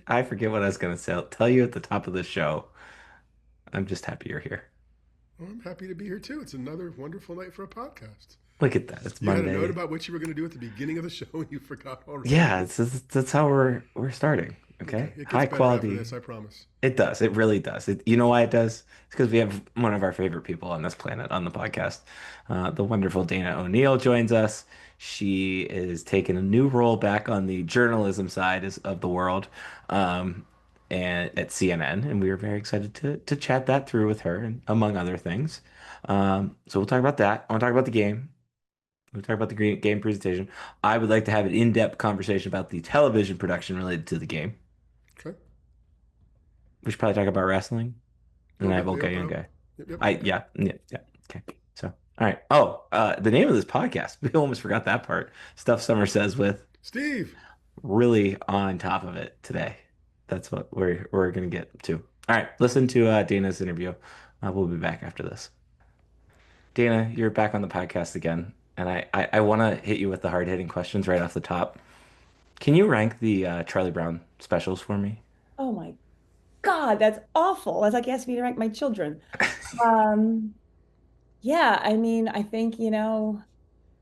I forget what I was gonna say. I'll tell you at the top of the show. I'm just happy you're here. Well, I'm happy to be here too. It's another wonderful night for a podcast. Look at that. It's You had a note Monday. about what you were going to do at the beginning of the show and you forgot already. Yeah, that's how we're starting. Okay, Okay, it gets high better after quality. this, I promise. It does. It really does. You know why it does? It's because we have one of our favorite people on this planet on the podcast. The wonderful Dana O'Neill joins us. She is taking a new role back on the journalism side of the world, um, and at CNN, and we are very excited to chat that through with her, and among other things. So we'll talk about that. I want to talk about the game. We'll talk about the game presentation. I would like to have an in-depth conversation about the television production related to the game. Okay. We should probably talk about wrestling. And Oh, I have yep, old guy, yep, young yep. guy. Yep, yep, I okay. yeah, yeah, yeah. Okay. So, all right. Oh, the name of this podcast. We almost forgot that part. Stuff Summer Says with Steve. really on top of it today. That's what we're gonna get to. All right. Listen to Dana's interview. We'll be back after this. Dana, you're back on the podcast again, and I want to hit you with the hard-hitting questions right off the top. Can you rank the Charlie Brown specials for me? Oh my God, that's awful. That's like asking me to rank my children. Um, yeah, I mean, I think,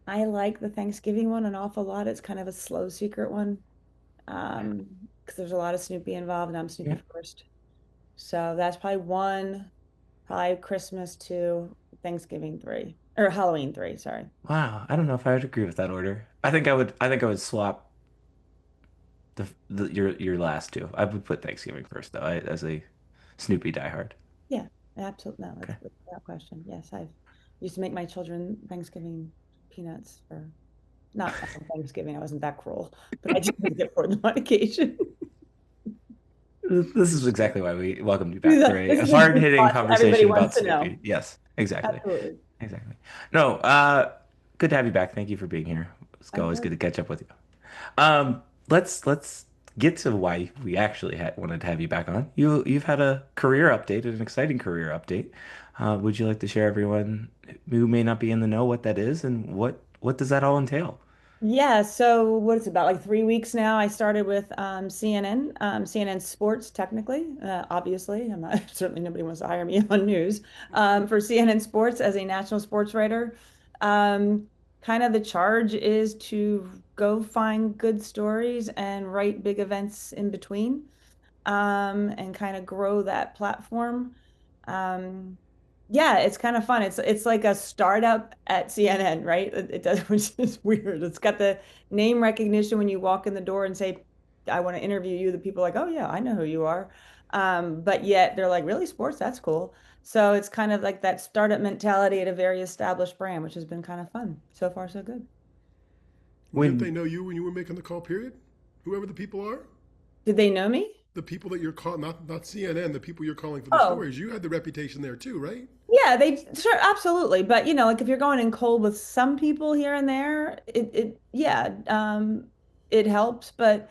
I like the Thanksgiving one an awful lot. It's kind of a slow secret one. Because there's a lot of Snoopy involved and I'm Snoopy Yeah. first. So that's probably one, probably Christmas two, Thanksgiving three, or Halloween three, sorry. Wow. I don't know if I would agree with that order. I think I would swap your last two. I would put Thanksgiving first though, as a Snoopy diehard. Yeah, absolutely. No, Okay. that's without question. Yes, I've used to make my children Thanksgiving peanuts for not on Thanksgiving. I wasn't that cruel, but I did make it for them on occasion. This is exactly why we welcomed you back for This a is a good hard-hitting thought everybody conversation about wants to know. Snoopy. Yes, exactly. Absolutely. Exactly. No, good to have you back. Thank you for being here. It's I'm always good. good to catch up with you. Let's get to why we actually wanted to have you back on. You've had a career update, an exciting career update. Would you like to share everyone who may not be in the know what that is and what does that all entail? Yeah, so what it's about like 3 weeks now. I started with CNN, CNN Sports, technically, obviously. I'm not certainly nobody wants to hire me on news for CNN Sports as a national sports writer. Um, Kind of the charge is to go find good stories and write big events in between, and kind of grow that platform. Um, yeah, it's kind of fun. It's like a startup at CNN, right? It does, which is weird. It's got the name recognition when you walk in the door and say, "I want to interview you." The people are like, "Oh yeah, I know who you are," but yet they're like, "Really, sports? That's cool." So it's kind of like that startup mentality at a very established brand, which has been kind of fun. So far, so good. Well, didn't they When know you when you were making the call, period? Whoever the people are? Did they know me? The people that you're calling, not CNN, the people you're calling for the Oh, stories. You had the reputation there too, right? yeah, they sure, absolutely. But like if you're going in cold with some people here and there, yeah, it helps. But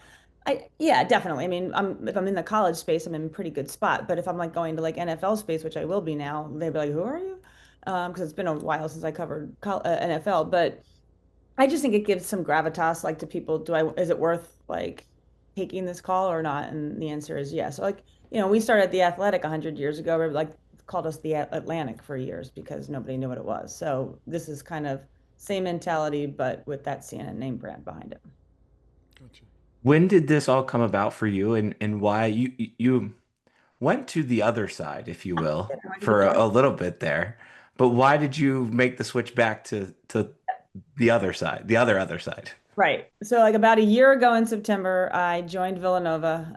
yeah, definitely. I mean, if I'm in the college space, I'm in a pretty good spot. But if I'm like going to like NFL space, which I will be now, they'd be like, "Who are you?" Because it's been a while since I covered NFL. But I just think it gives some gravitas, like to people. Is it worth like taking this call or not? And the answer is yes. So like, we started the Athletic 100 years ago. We like called us the Atlantic for years because nobody knew what it was. So this is kind of same mentality, but with that CNN name brand behind it. Gotcha. when did this all come about for you and why you went to the other side, if you will, I wanted to for get dark. a little bit there. But why did you make the switch back to the other side, the other side? Right. So like about a year ago in September, I joined Villanova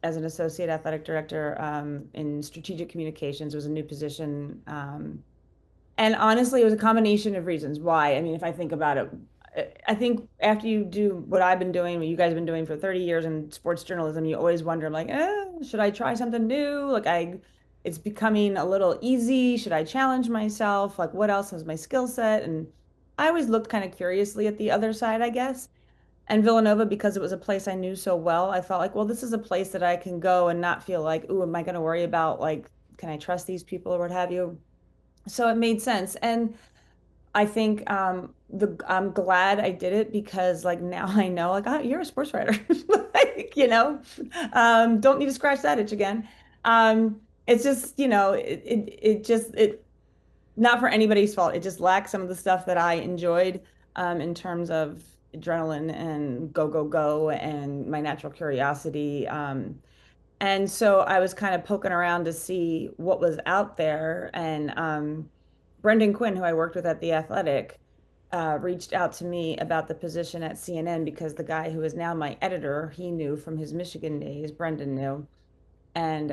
as an associate athletic director in strategic communications. It was a new position. And honestly, it was a combination of reasons why. I mean, if I think about it, I think after you do what I've been doing, what you guys have been doing for 30 years in sports journalism, you always wonder, like, should I try something new? It's becoming a little easy. Should I challenge myself? Like, what else has my skill set? And I always looked kind of curiously at the other side, I guess. And Villanova, because it was a place I knew so well, I felt like, well, this is a place that I can go and not feel like, ooh, am I going to worry about like, can I trust these people or what have you? So it made sense. And I think I'm glad I did it because like now I know like oh, you're a sports writer. Like, don't need to scratch that itch again. It's just, it not for anybody's fault. It just lacks some of the stuff that I enjoyed in terms of adrenaline and go, go, go and my natural curiosity. And so I was kind of poking around to see what was out there. And Brendan Quinn, who I worked with at The Athletic, reached out to me about the position at CNN because the guy who is now my editor, he knew from his Michigan days, Brendan knew, and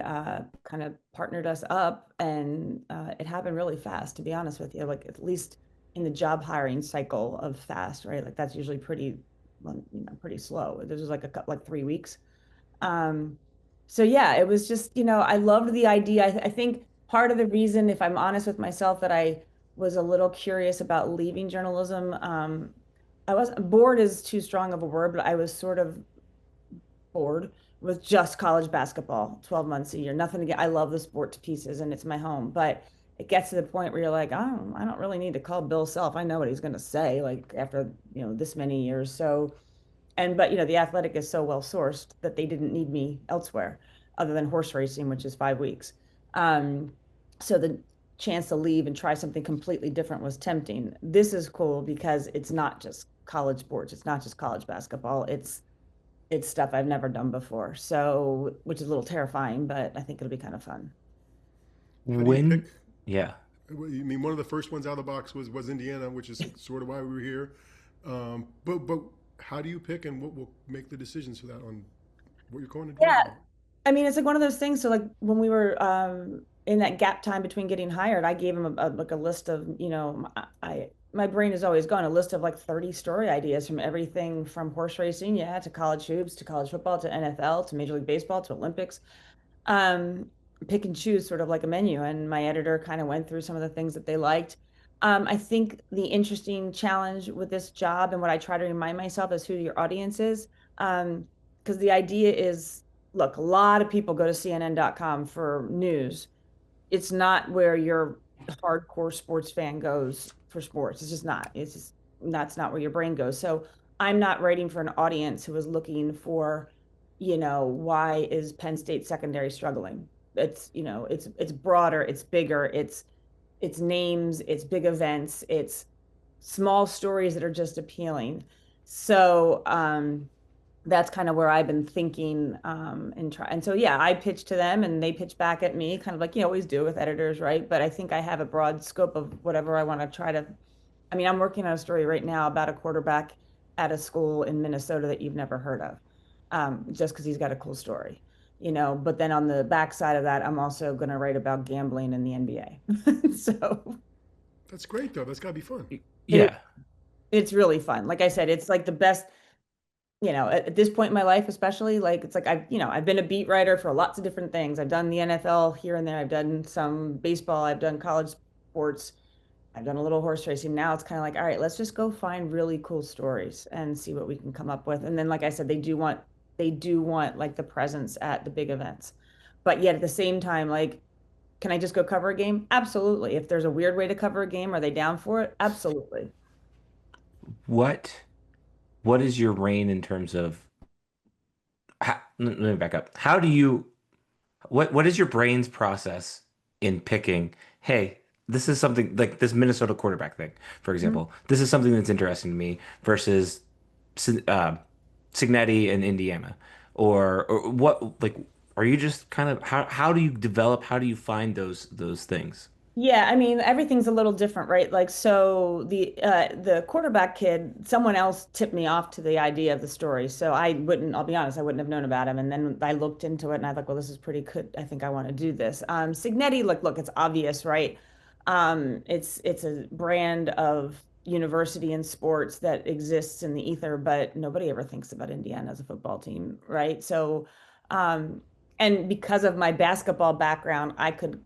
kind of partnered us up. And it happened really fast, to be honest with you, like at least in the job hiring cycle of fast, right? Like that's usually pretty, well, pretty slow. This was like like 3 weeks. Um, so yeah, it was just, I loved the idea. I think part of the reason, if I'm honest with myself, that I was a little curious about leaving journalism, I was bored is too strong of a word, but I was sort of bored with just college basketball, 12 months a year. Nothing to get, I love the sport to pieces and it's my home, but it gets to the point where you're like, I don't really need to call Bill Self. I know what he's going to say, like after, this many years. So, but the athletic is so well sourced that they didn't need me elsewhere other than horse racing, which is 5 weeks. Um, so the chance to leave and try something completely different was tempting. This is cool because it's not just college sports. It's not just college basketball. It's stuff I've never done before. So, which is a little terrifying, but I think it'll be kind of fun. How do you When, pick? yeah. You mean one of the first ones out of the box was Indiana, which is sort of why we were here. But how do you pick, and what will make the decisions for that on what you're going to do? Yeah. I mean, it's like one of those things. So like when we were in that gap time between getting hired, I gave him like a list of, my brain is always going, a list of like 30 story ideas from everything from horse racing, yeah, to college hoops, to college football, to NFL, to Major League Baseball, to Olympics. Um, Pick and choose sort of like a menu. And my editor kind of went through some of the things that they liked. I think the interesting challenge with this job and what I try to remind myself is who your audience is. Because the idea is, look, a lot of people go to CNN.com for news. It's not where your hardcore sports fan goes for sports. It's just not. It's just that's not where your brain goes. So I'm not writing for an audience who is looking for, why is Penn State secondary struggling? It's broader, it's bigger, it's names, it's big events, it's small stories that are just appealing. So that's kind of where I've been thinking and so yeah, I pitch to them and they pitch back at me, kind of like you always do with editors, right? But I think I have a broad scope of whatever I want to try to. I mean, I'm working on a story right now about a quarterback at a school in Minnesota that you've never heard of, just because he's got a cool story, But then on the backside of that, I'm also going to write about gambling in the NBA. So That's great, though. That's got to be fun. it, Yeah. it's really fun. Like I said, it's like the best, at this point in my life, especially, like it's like I've been a beat writer for lots of different things. I've done the NFL here and there. I've done some baseball. I've done college sports. I've done a little horse racing. Now it's kind of like, all right, let's just go find really cool stories and see what we can come up with. And then, like I said, they do want like the presence at the big events. But yet at the same time, like, can I just go cover a game? Absolutely. If there's a weird way to cover a game, are they down for it? Absolutely. What what is your reign in terms of let me back up. How do you what is your brain's process in picking, hey, this is something like this Minnesota quarterback thing, for Mhm. example. This is something that's interesting to me versus uh, Signetti and Indiana. Or what like are you just kind of how do you develop, how do you find those things? Yeah, I mean, everything's a little different, right? Like, so the quarterback kid, someone else tipped me off to the idea of the story. So I'll be honest, I wouldn't have known about him. And then I looked into it and I thought, well, this is pretty good. I think I want to do this. Signetti, look, it's obvious, right? It's a brand of university and sports that exists in the ether, but nobody ever thinks about Indiana as a football team, right? So, um, and because of my basketball background, I could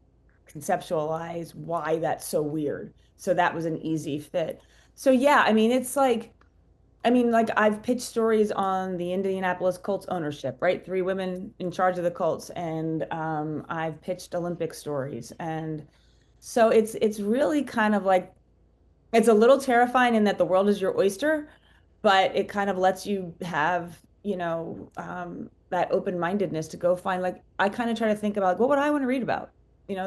conceptualize why that's so weird. So that was an easy fit. So yeah, I mean, like I've pitched stories on the Indianapolis Colts ownership, right? Three women in charge of the Colts, and I've pitched Olympic stories, and so it's really kind of like It's a little terrifying in that the world is your oyster, but it kind of lets you have, that open-mindedness to go find, like, I kind of try to think about, like, what would I want to read about?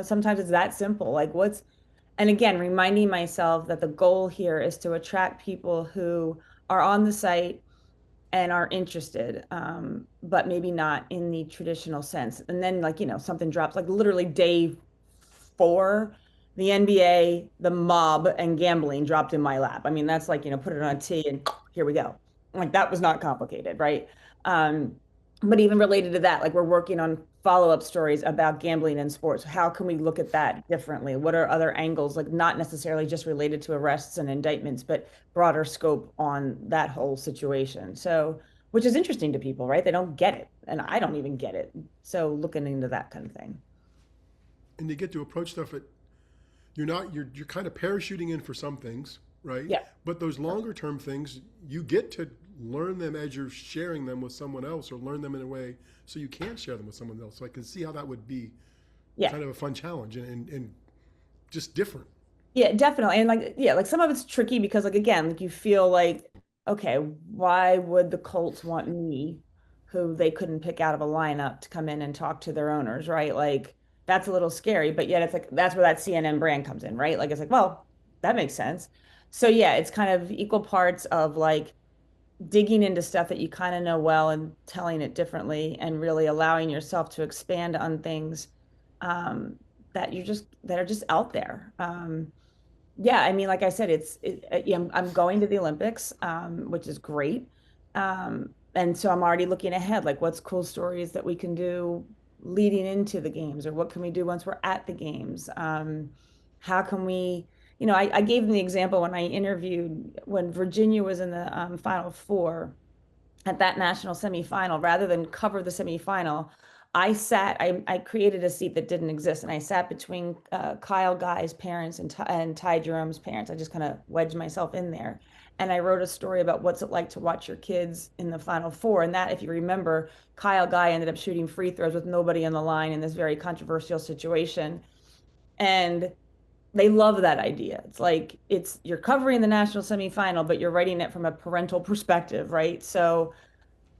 Sometimes it's that simple. Like, and again, reminding myself that the goal here is to attract people who are on the site and are interested, but maybe not in the traditional sense. And then, like, something drops, like literally day 4, the NBA, the mob, and gambling dropped in my lap. I mean, that's like, put it on a tee and here we go. Like, that was not complicated, right? Um, but even related to that, like, we're working on follow-up stories about gambling in sports. How can we look at that differently? What are other angles, like not necessarily just related to arrests and indictments, but broader scope on that whole situation? So, which is interesting to people, right? They don't get it, and I don't even get it. So, looking into that kind of thing. And you get to approach stuff at you're kind of parachuting in for some things, right? Yeah. But those longer term things, you get to learn them as you're sharing them with someone else, or learn them in a way so you can share them with someone else. So I can see how that would be Yeah. kind of a fun challenge, and just different. Yeah, definitely. And like, yeah, like some of it's tricky because, like, again, like you feel like, okay, why would the Colts want me, who they couldn't pick out of a lineup, to come in and talk to their owners, right? Like, that's a little scary, but yet it's like that's where that CNN brand comes in, right? Like, it's like, well, that makes sense. So yeah, it's kind of equal parts of like digging into stuff that you kind of know well and telling it differently and really allowing yourself to expand on things, that are just out there. Yeah, I mean, like I said, yeah, I'm going to the Olympics, which is great. And so I'm already looking ahead, like what's cool stories that we can do leading into the games, or what can we do once we're at the games? How can we, I gave them the example when I interviewed when Virginia was in the Final Four at that national semifinal. Rather than cover the semifinal, I created a seat that didn't exist, and I sat between Kyle Guy's parents and Ty Jerome's parents. I just kind of wedged myself in there, and I wrote a story about what's it like to watch your kids in the Final Four. And that, if you remember, Kyle Guy ended up shooting free throws with nobody on the line in this very controversial situation, and they love that idea. It's like you're covering the national semifinal, but you're writing it from a parental perspective, right? So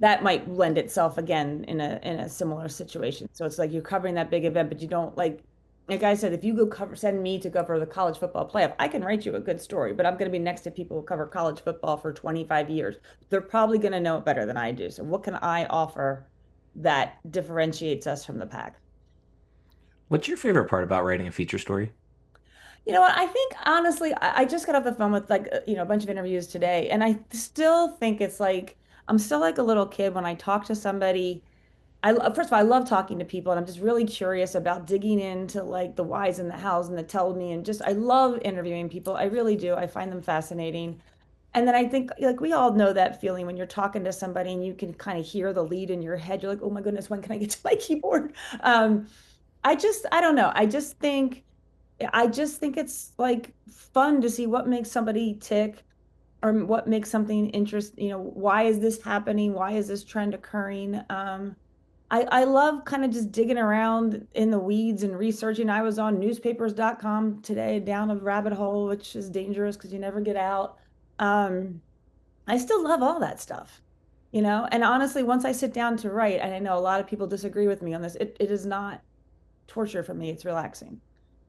that might lend itself again in a similar situation. So it's like you're covering that big event, but you don't like I said, if you send me to cover the college football playoff, I can write you a good story, but I'm going to be next to people who cover college football for 25 years. They're probably going to know it better than I do. So what can I offer that differentiates us from the pack? What's your favorite part about writing a feature story? You know what? I think honestly, I just got off the phone with like, a bunch of interviews today, and I still think it's like I'm still like a little kid when I talk to somebody. First of all, I love talking to people, and I'm just really curious about digging into like the whys and the hows and the tell me, and just I love interviewing people. I really do. I find them fascinating. And then I think, like, we all know that feeling when you're talking to somebody and you can kind of hear the lead in your head. You're like, oh my goodness, when can I get to my keyboard? Um, I don't know. I just think it's like fun to see what makes somebody tick, or what makes something interesting. Why is this happening? Why is this trend occurring? I love kind of just digging around in the weeds and researching. I was on newspapers.com today down a rabbit hole, which is dangerous because you never get out. Um, I still love all that stuff, and honestly, once I sit down to write, and I know a lot of people disagree with me on this, it is not torture for me. It's relaxing.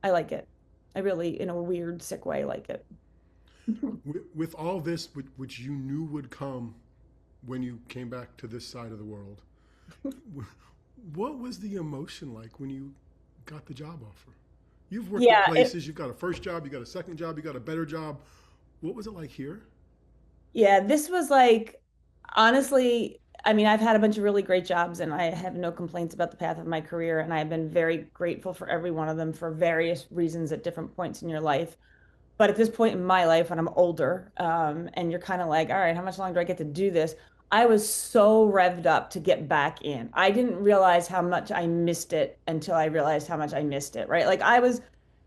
I like it. I really, in a weird, sick way, like it. With all this, which you knew would come when you came back to this side of the world, what was the emotion like when you got the job offer? You've worked at Yeah, places, you've got a first job, you got a second job, you got a better job. What was it like here? yeah, this was like, honestly, I mean, I've had a bunch of really great jobs, and I have no complaints about the path of my career, and I've been very grateful for every one of them for various reasons at different points in your life. But at this point in my life, when I'm older, and you're kind of like, all right, how much longer do I get to do this? I was so revved up to get back in. I didn't realize how much I missed it until I realized how much I missed it, right? Like, I was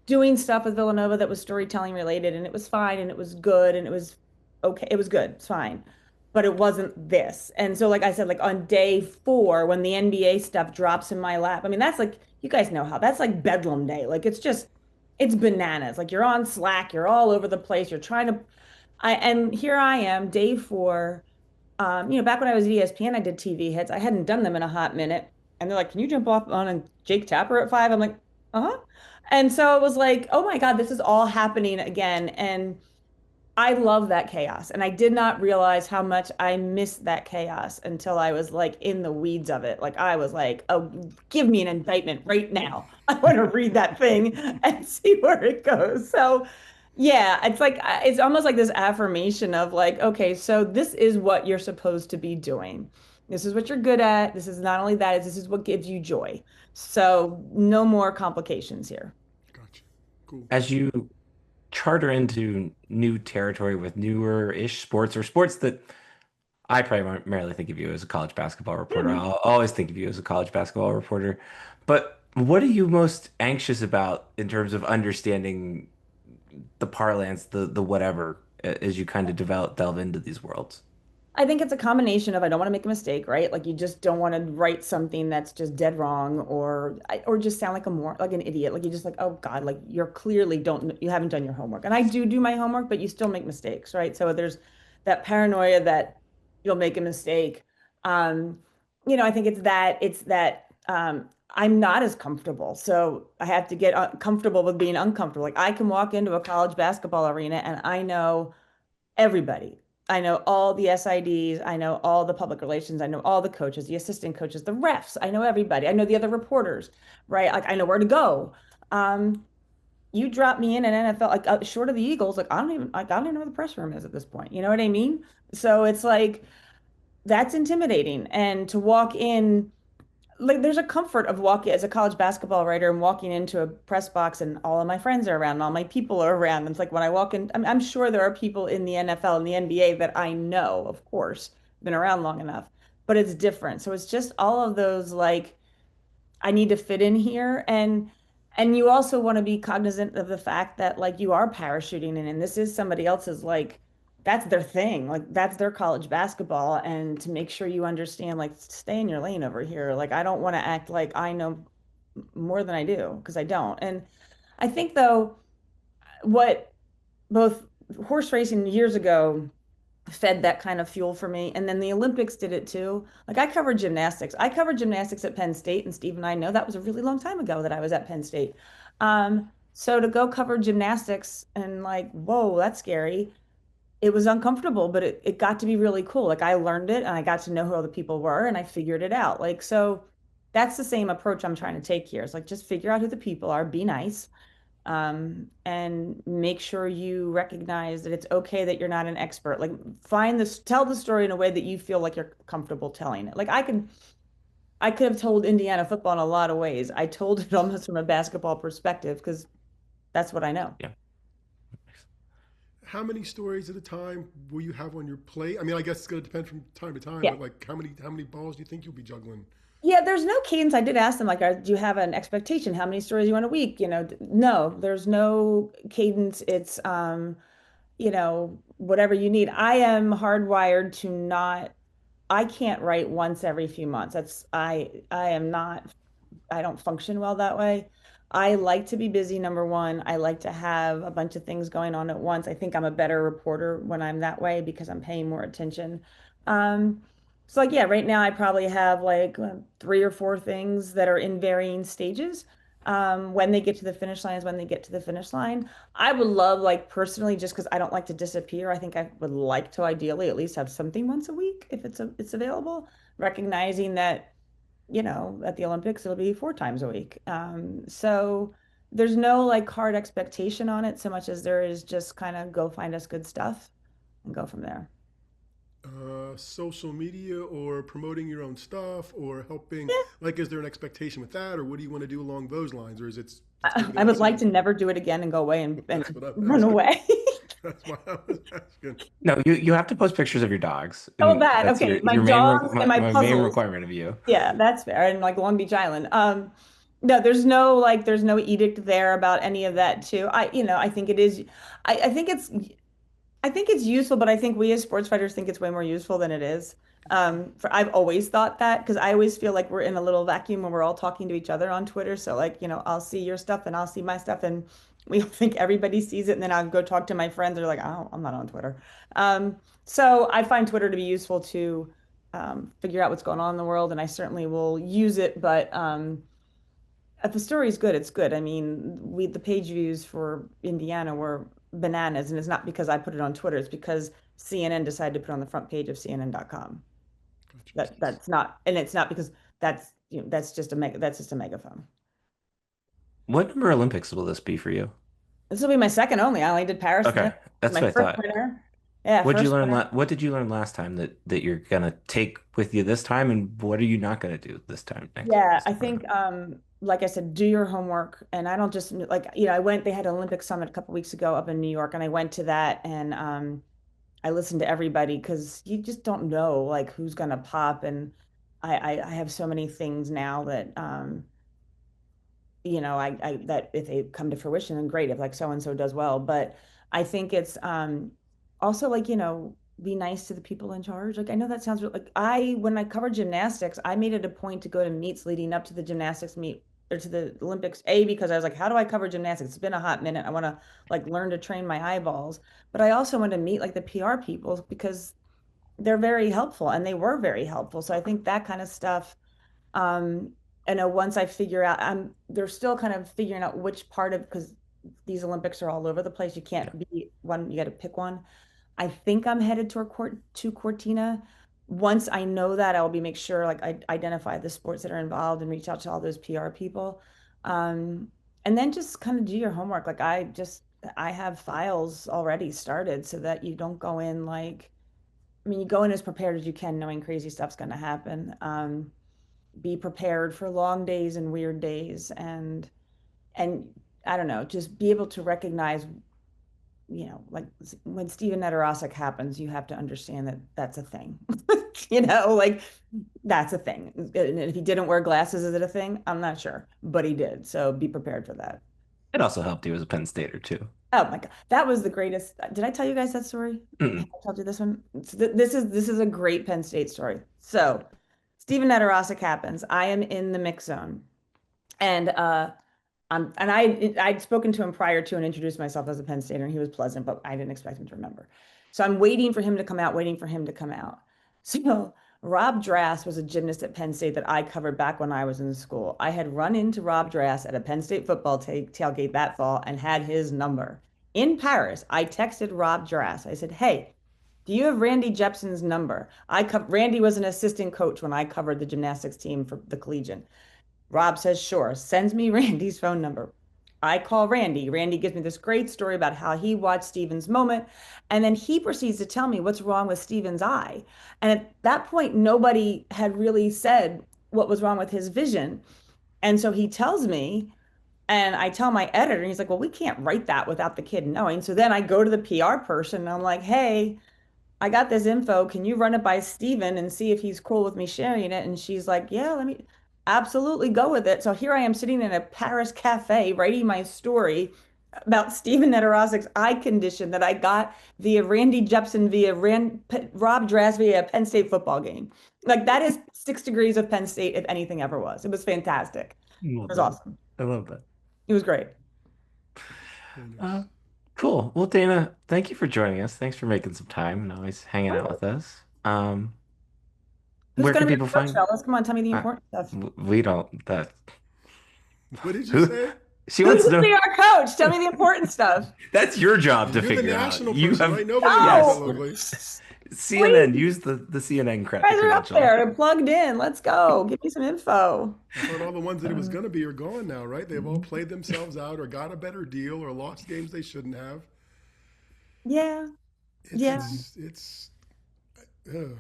doing stuff with Villanova that was storytelling related, and it was fine, and it was good, and it was okay. It was good. It's fine. But it wasn't this. And so, like I said, like on day 4, when the NBA stuff drops in my lap, I mean, that's like, you guys know how that's like Bedlam day. Like, it's bananas. Like you're on Slack, you're all over the place. You're trying to, and here I am, day four. Back when I was at ESPN, I did TV hits. I hadn't done them in a hot minute. And they're like, can you jump off on a Jake Tapper at 5? I'm like, uh-huh. And so it was like, oh my God, this is all happening again. And I love that chaos. And I did not realize how much I missed that chaos until I was like in the weeds of it. Like I was like, oh, give me an indictment right now. I want to read that thing and see where it goes. So yeah, it's like it's almost like this affirmation of like, okay, so this is what you're supposed to be doing. This is what you're good at. This is not only that, this is what gives you joy. So no more complications here. Gotcha. Cool. As you charter into new territory with newer-ish sports or sports that I primarily think of you as a college basketball reporter. Mhm. I'll always think of you as a college basketball reporter. But what are you most anxious about in terms of understanding the parlance, the whatever, as you kind of delve into these worlds? I think it's a combination of I don't want to make a mistake, right? Like you just don't want to write something that's just dead wrong or just sound like a more like an idiot. Like you just like, oh God, like you're clearly don't you haven't done your homework. And I do my homework, but you still make mistakes, right? So there's that paranoia that you'll make a mistake. Um, I think it's that I'm not as comfortable. So I have to get comfortable with being uncomfortable. Like I can walk into a college basketball arena and I know everybody. I know all the SIDs. I know all the public relations. I know all the coaches, the assistant coaches, the refs. I know everybody. I know the other reporters, right? Like I know where to go. Um, you drop me in an NFL, like short of the Eagles, like I don't even know where the press room is at this point. You know what I mean? So it's like that's intimidating. And to walk in like there's a comfort of walking as a college basketball writer and walking into a press box and all of my friends are around and all my people are around. It's like when I walk in, I'm sure there are people in the NFL and the NBA that I know, of course, been around long enough, but it's different. So it's just all of those like I need to fit in here and you also want to be cognizant of the fact that like you are parachuting in and this is somebody else's like that's their thing. Like that's their college basketball and to make sure you understand like stay in your lane over here. Like I don't want to act like I know more than I do because I don't. And I think though what both horse racing years ago fed that kind of fuel for me. And then the Olympics did it too. Like I covered gymnastics. I covered gymnastics at Penn State, and Steve and I know that was a really long time ago that I was at Penn State. So to go cover gymnastics and like, whoa, that's scary. It was uncomfortable, but it got to be really cool. Like I learned it and I got to know who all the people were and I figured it out. Like, so that's the same approach I'm trying to take here. It's like just figure out who the people are, be nice, and make sure you recognize that it's okay that you're not an expert. Like find this, tell the story in a way that you feel like you're comfortable telling it. Like I could have told Indiana football in a lot of ways. I told it almost from a basketball perspective because that's what I know. Yeah. How many stories at a time will you have on your plate? I mean, I guess it's going to depend from time to time, Yeah. but like how many balls do you think you'll be juggling? Yeah, there's no cadence. I did ask them, like, do you have an expectation? How many stories you want a week? No, there's no cadence. It's, whatever you need. I am hardwired to not, I can't write once every few months. I am not I don't function well that way. I like to be busy, number one. I like to have a bunch of things going on at once. I think I'm a better reporter when I'm that way because I'm paying more attention. Um, so like yeah, right now I probably have like three or four things that are in varying stages. When they get to the finish line is when they get to the finish line. I would love like personally just because I don't like to disappear. I think I would like to ideally at least have something once a week if it's available, recognizing that at the Olympics, it'll be four times a week. So there's no like hard expectation on it so much as there is just kind of go find us good stuff and go from there. Social media or promoting your own stuff or helping? Yeah, Like, is there an expectation with that, or what do you want to do along those lines, or is it's going to be I like would like seeing? to never do it again and go away and That's what I'm run asking. away. That's why I was asking. No, you have to post pictures of your dogs. I Oh, mean, that. that's Okay. My your main dogs and my my main puzzles. requirement of you. Yeah, that's fair. And like Long Beach Island. No, there's no edict there about any of that too. I think it is I think it's useful, but I think we as sports writers think it's way more useful than it is. I've always thought that because I always feel like we're in a little vacuum when we're all talking to each other on Twitter. So like, I'll see your stuff and I'll see my stuff and We think everybody sees it, and then I'll go talk to my friends. They're like, "Oh, I'm not on Twitter." So I find Twitter to be useful to figure out what's going on in the world, and I certainly will use it. But if the story is good, it's good. I mean, the page views for Indiana were bananas, and it's not because I put it on Twitter. It's because CNN decided to put it on the front page of CNN.com. Oh, Jesus. That's not, and it's not because that's just a megaphone. What number Olympics will this be for you? This will be my second only. I only did Paris, and Okay, then that's my what I first thought. winter. Yeah, What did you first learn winter. what did you learn last time that you're gonna take with you this time, and what are you not gonna do this time next Yeah, this I time around? think like I said, do your homework. And I don't just like, I went, they had an Olympic Summit a couple weeks ago up in New York, and I went to that and I listened to everybody because you just don't know like who's gonna pop. And I have so many things now that I that if they come to fruition, then great, if like so and so does well. But I think it's also like, be nice to the people in charge. Like I know that sounds like when I covered gymnastics, I made it a point to go to meets leading up to the gymnastics meet or to the Olympics, because I was like, how do I cover gymnastics? It's been a hot minute. I want to like learn to train my eyeballs. But I also want to meet like the PR people because they're very helpful and they were very helpful. So I think that kind of stuff I know once I figure out, they're still kind of figuring out which part of, because these Olympics are all over the place. You Yeah. can't be one, you got to pick one. I think I'm headed to Cortina. Once I know that, I'll be make sure like I identify the sports that are involved and reach out to all those PR people. Um, and then just kind of do your homework. Like I have files already started so that you don't go in like, I mean, you go in as prepared as you can, knowing crazy stuff's going to happen. Be prepared for long days and weird days, and I don't know, just be able to recognize, like when Steven Nedorosek happens, you have to understand that that's a thing. Like that's a thing. And if he didn't wear glasses, is it a thing? I'm not sure, but he did. So be prepared for that. It also helped you as a Penn Stater too. Oh my God. That was the greatest. Did I tell you guys that story? Have Mm-mm. I told you this one? This is a great Penn State story. So Steven Nedorosek happens. I am in the mix zone. And I'd spoken to him prior to and introduced myself as a Penn Stater, and he was pleasant, but I didn't expect him to remember. So I'm waiting for him to come out, waiting for him to come out. So Rob Drass was a gymnast at Penn State that I covered back when I was in school. I had run into Rob Drass at a Penn State football tailgate that fall and had his number. In Paris, I texted Rob Drass. I said, "Hey, do you have Randy Jepson's number?" Randy was an assistant coach when I covered the gymnastics team for the collegiate. Rob says, sure, sends me Randy's phone number. I call Randy. Randy gives me this great story about how he watched Steven's moment. And then he proceeds to tell me what's wrong with Steven's eye. And at that point, nobody had really said what was wrong with his vision. And so he tells me, and I tell my editor, and he's like, well, we can't write that without the kid knowing. So then I go to the PR person and I'm like, hey, I got this info. Can you run it by Steven and see if he's cool with me sharing it? And she's like, yeah, let me absolutely go with it. So here I am sitting in a Paris cafe writing my story about Steven Nedorosek's eye condition that I got via Randy Jepson Rob Drass via a Penn State football game. Like that is 6 degrees of Penn State if anything ever was. It was fantastic. I It love was that. awesome. I love that. It was great. Very Uh, nice. cool. Well, Dana, thank you for joining us. Thanks for making some time and always hanging out with us. Who's Where going can to be people our coach, find? fellas? Come on, tell me the Uh, important stuff. we don't. That What did you who? say? She Who's wants to going to know. be our coach? Tell me the important stuff. That's your job to You're the figure out. national You person, have right? Nobody knows that yes. No, locally. CNN. please. Use the CNN You guys are up credential. there and plugged in. Let's go. Give me some info. I thought all the ones that it was Uh, going to be are gone now, right? They've all played themselves out or got a better deal or lost games they shouldn't have. Yeah, It's yeah, it's it's. Uh.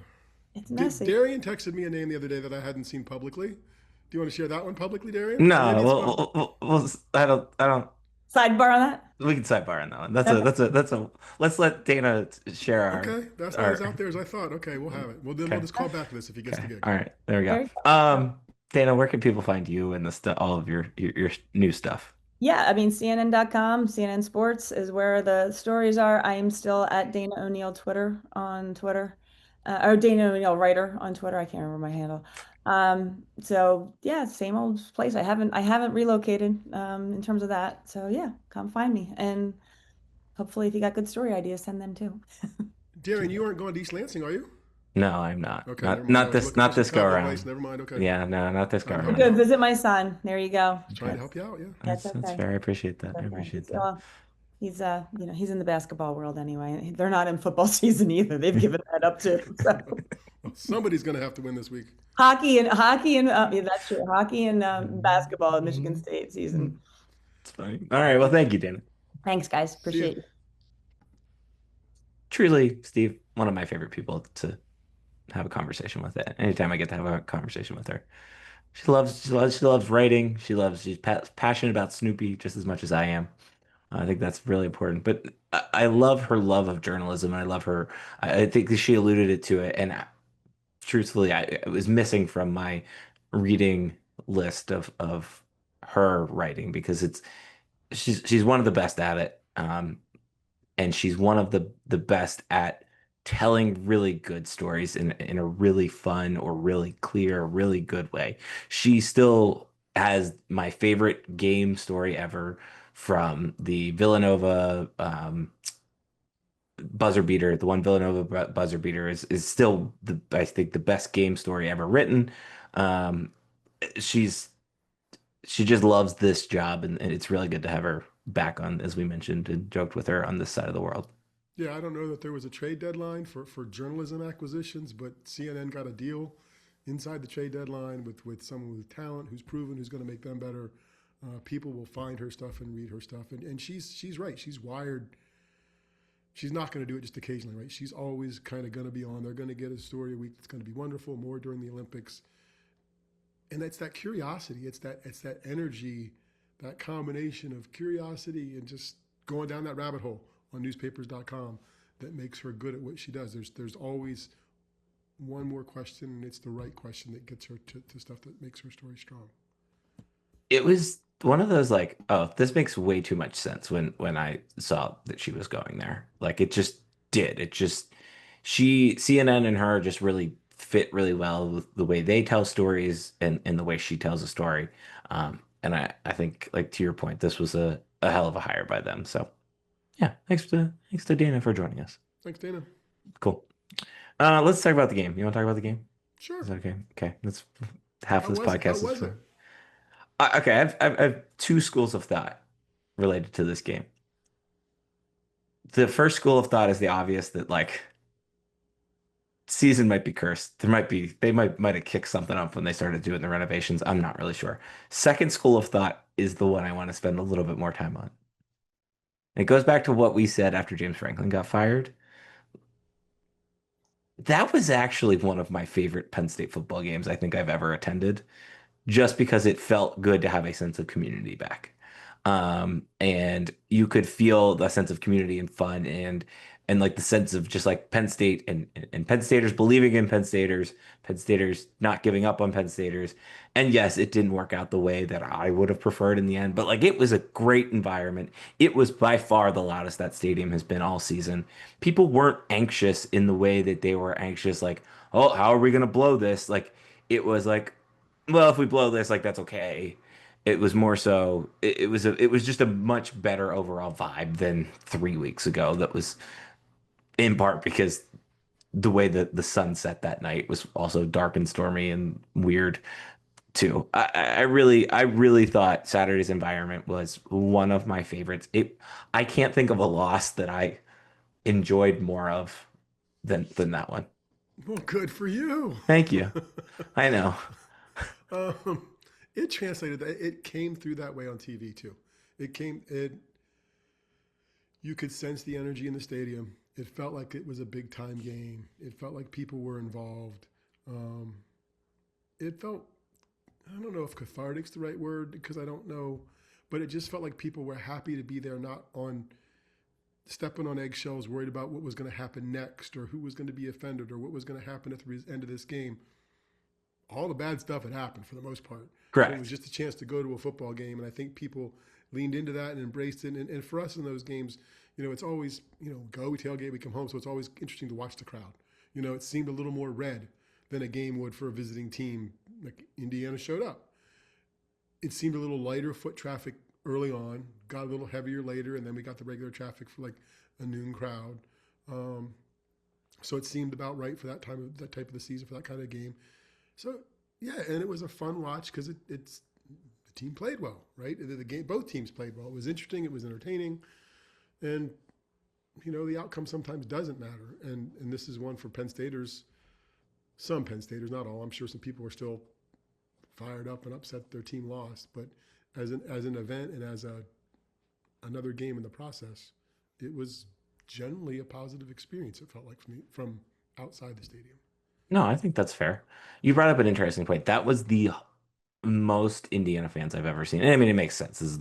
it's messy. Darian texted me a name the other day that I hadn't seen publicly. Do you want to share that one publicly, Darian? Or no, maybe it's not. I don't. Sidebar on that? We can sidebar on that one. Okay. That's a. Let's let Dana share Okay, that's not as our. out there as I thought. Okay, we'll have it. Well, then we'll Okay. just call back to this if he gets the Okay. gig. All right. There we go. Very cool. Dana, where can people find you and the stuff, all of your new stuff? Yeah, I mean, CNN.com, CNN Sports is where the stories are. I am still at Dana O'Neill Twitter on Twitter, or Dana O'Neill Writer on Twitter. I can't remember my handle. So yeah, same old place. I haven't relocated in terms of that. So yeah, come find me. And hopefully if you got good story ideas, send them too. Darren, you aren't going to East Lansing, are you? No, I'm not. Okay, never Not mind. I not was this looking for not some this go compromise. around. Never mind. Okay. Yeah, no, not this go Trying to You help you around. go out. visit my son. There you go. Just trying to That's help you out. Yeah. That's that's okay. fair. I appreciate that. I That's okay. appreciate that. Well, he's in the basketball world anyway. They're not in football season either. They've given that up too. So Well, somebody's going to have to win this week. hockey and yeah, that's true. Hockey and basketball at Michigan State season. It's funny. All right. Well, thank you, Dana. Thanks, guys. See ya. Appreciate you. Truly, Steve, one of my favorite people to have a conversation with. It. Anytime I get to have a conversation with her, she loves writing. She's passionate about Snoopy just as much as I am. I think that's really important. But I love her love of journalism, and I love her. I think that she alluded it to it, and truthfully, I was missing from my reading list of her writing because she's one of the best at it. And she's one of the best at telling really good stories in a really fun or really clear, really good way. She still has my favorite game story ever from the Villanova buzzer beater. The one Villanova buzzer beater is still I think the best game story ever written. Um, she's she just loves this job, and it's really good to have her back on, as we mentioned and joked with her on this side of the world. Yeah, I don't know that there was a trade deadline for journalism acquisitions, but CNN got a deal inside the trade deadline with someone with talent who's proven who's going to make them better. People will find her stuff and read her stuff, and she's right. She's wired. She's not going to do it just occasionally, right? She's always kind of going to be on. They're going to get a story a week that's going to be wonderful, more during the Olympics, and it's that curiosity. It's that energy, that combination of curiosity and just going down that rabbit hole on newspapers.com that makes her good at what she does. There's always one more question, and it's the right question that gets her to stuff that makes her story strong. It was one of those like, oh, this makes way too much sense when I saw that she was going there. Like it just did. It just she CNN and her just really fit really well with the way they tell stories and the way she tells a story. And I think like to your point, this was a hell of a hire by them. So yeah, thanks to Dana for joining us. Thanks, Dana. Cool. Let's talk about the game. You want to talk about the game? Sure. Is that okay? Okay. That's half How this was it? How podcast is was for. it? Okay, I have two schools of thought related to this game. The first school of thought is the obvious that like season might be cursed. They might have kicked something up when they started doing the renovations. I'm not really sure. Second school of thought is the one I want to spend a little bit more time on. It goes back to what we said after James Franklin got fired. That was actually one of my favorite Penn State football games I think I've ever attended, just because it felt good to have a sense of community back. And you could feel the sense of community and fun and like the sense of just like Penn State and Penn Staters believing in Penn Staters not giving up on Penn Staters. And yes, it didn't work out the way that I would have preferred in the end, but like it was a great environment. It was by far the loudest that stadium has been all season. People weren't anxious in the way that they were anxious, like, oh, how are we gonna blow this? Like it was like, well, if we blow this, like that's okay. It was more so it was just a much better overall vibe than 3 weeks ago. That was in part because the way that the sun set that night was also dark and stormy and weird too. I really thought Saturday's environment was one of my favorites. I can't think of a loss that I enjoyed more of than that one. Well, good for you. Thank you. I know. um, it translated that. It came through that way on TV too. It came. It. You could sense the energy in the stadium. It felt like it was a big time game. It felt like people were involved. Um, it felt. I don't know if cathartic's the right word because I don't know, but it just felt like people were happy to be there, not on stepping on eggshells, worried about what was going to happen next or who was going to be offended or what was going to happen at the end of this game. All the bad stuff had happened for the most part. And it was Correct. just a chance to go to a football game. And I think people leaned into that and embraced it. And for us in those games, it's always, go, we tailgate, we come home. So it's always interesting to watch the crowd. It seemed a little more red than a game would for a visiting team like Indiana showed up. It seemed a little lighter foot traffic early on, got a little heavier later, and then we got the regular traffic for like a noon crowd. Um, so it seemed about right for that type of the season for that kind of game. So yeah, and it was a fun watch because it's the team played well, right? The game, both teams played well. It was interesting, it was entertaining, and the outcome sometimes doesn't matter. And this is one for Penn Staters. Some Penn Staters, not all. I'm sure some people are still fired up and upset their team lost, but as an event and as another game in the process, it was generally a positive experience. It felt like from outside the stadium. No, I think that's fair. You brought up an interesting point. That was the most Indiana fans I've ever seen. And I mean, it makes sense. This is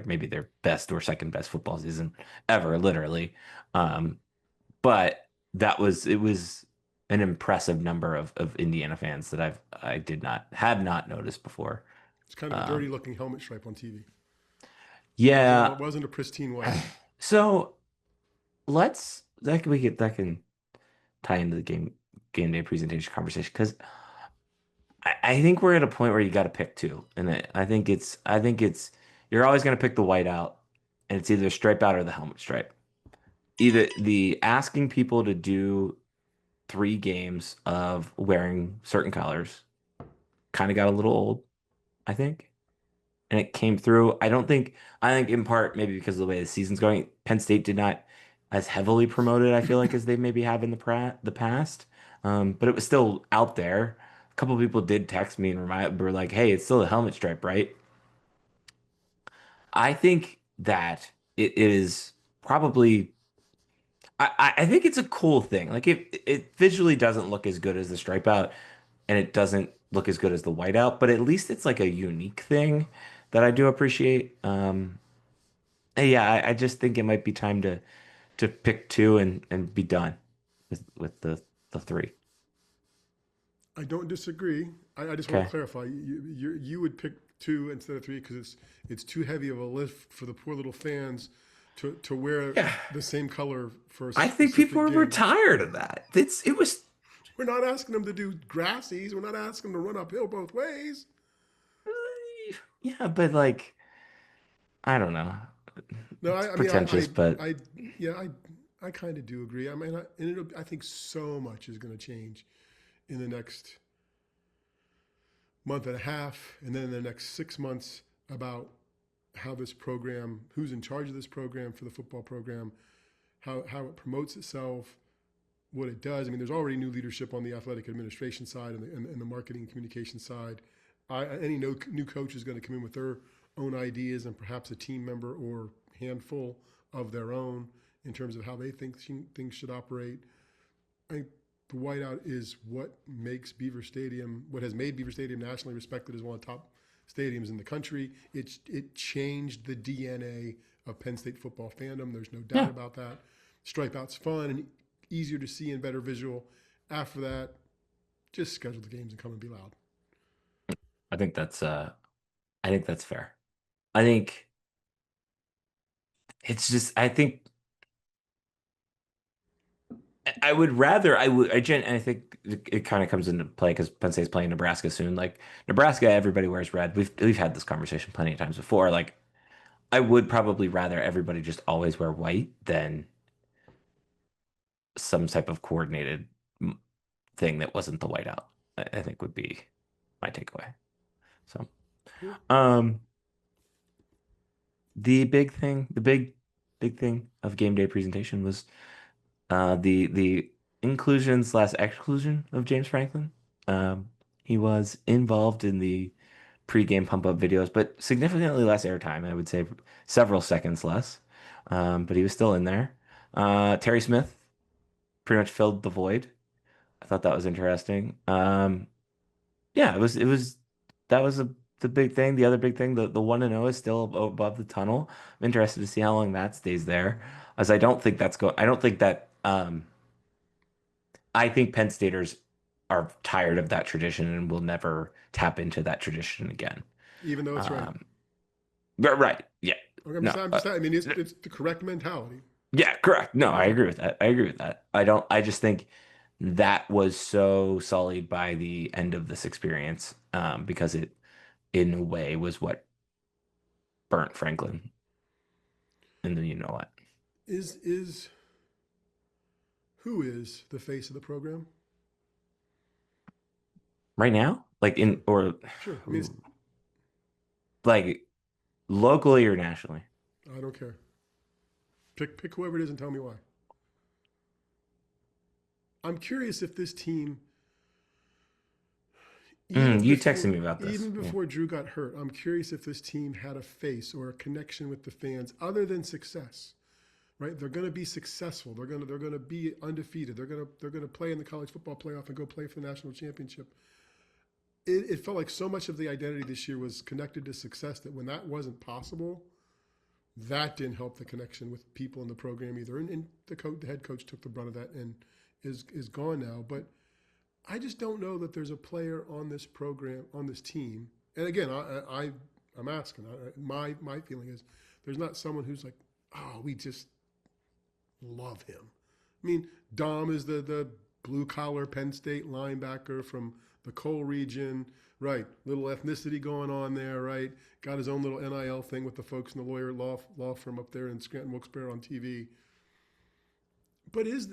maybe their best or second best football season ever, literally. Um, but it was an impressive number of Indiana fans that had not noticed before. It's kind of a dirty looking helmet stripe on TV. Yeah. It wasn't a pristine white. So that can tie into the game day presentation conversation because I think we're at a point where you got to pick two, and I think it's you're always going to pick the white out, and it's either stripe out or the helmet stripe. Either the asking people to do 3 games of wearing certain colors kind of got a little old, I think, and it came through. I think in part maybe because of the way the season's going, Penn State did not as heavily promoted, I feel like, as they maybe have in the past. But it was still out there. A couple of people did text me and were like, "Hey, it's still a helmet stripe, right?" I think that it is probably. I think it's a cool thing. Like it visually doesn't look as good as the stripe out, and it doesn't look as good as the white out, but at least it's like a unique thing that I do appreciate. Yeah, I just think it might be time to pick two and be done with the 3. I don't disagree. I just want Okay. to clarify. You would pick 2 instead of 3 because it's too heavy of a lift for the poor little fans to wear Yeah. the same color for a I think specific people were game. tired of that. It was We're not asking them to do grassies. We're not asking them to run uphill both ways. yeah, but like I don't know. No, It's I mean, pretentious, but yeah, I kind of do agree. I mean, I think so much is going to change in the next month and a half, and then in the next 6 months about how this program, who's in charge of this program for the football program, how it promotes itself, what it does. I mean, there's already new leadership on the athletic administration side and the marketing and communication side. Any new coach is going to come in with their own ideas and perhaps a team member or handful of their own in terms of how they think things should operate. I think the whiteout is what has made Beaver Stadium nationally respected as one of the top stadiums in the country. It changed the DNA of Penn State football fandom. There's no doubt yeah, about that. Stripe out's fun and easier to see and better visual. After that, just schedule the games and come and be loud. I think that's fair. I think it's just I think I think it kind of comes into play because Penn State's playing Nebraska soon. Like Nebraska, everybody wears red. We've had this conversation plenty of times before. Like I would probably rather everybody just always wear white than some type of coordinated thing that wasn't the whiteout. I think would be my takeaway. So, Yeah. um, the big thing of game day presentation was the inclusion slash exclusion of James Franklin. He was involved in the pre-game pump up videos, but significantly less airtime. I would say several seconds less. But he was still in there. Terry Smith pretty much filled the void. I thought that was interesting. Yeah, it was that was the big thing. The other big thing, the 1-0 is still above the tunnel. I'm interested to see how long that stays there, as I don't think I don't think that I think Penn Staters are tired of that tradition and will never tap into that tradition again. Even though it's right. But right, yeah, Okay, no, I mean, it's the correct mentality. yeah, correct. No, I agree with that. I agree with that. I don't. I just think that was so sullied by the end of this experience, because it, in a way, was what burnt Franklin. And then you know what? Is who is the face of the program? Right now, like Sure, in or sure. I mean, like locally or nationally. I don't care. Pick whoever it is and tell me why. I'm curious if this team, even You before texted me about this. even Yeah. before Drew got hurt, I'm curious if this team had a face or a connection with the fans other than success. Right? They're going to be successful. They're going to be undefeated. They're going to play in the college football playoff and go play for the national championship. It felt like so much of the identity this year was connected to success that when that wasn't possible, that didn't help the connection with people in the program either. And the head coach took the brunt of that and is gone now. But I just don't know that there's a player on this program, on this team. And again, I'm asking. My feeling is there's not someone who's like, oh, we just love him. I mean, Dom is the blue collar Penn State linebacker from the Cole region, right? Little ethnicity going on there, right? Got his own little NIL thing with the folks in the law firm up there in Scranton Wilkes-Barre on TV. But is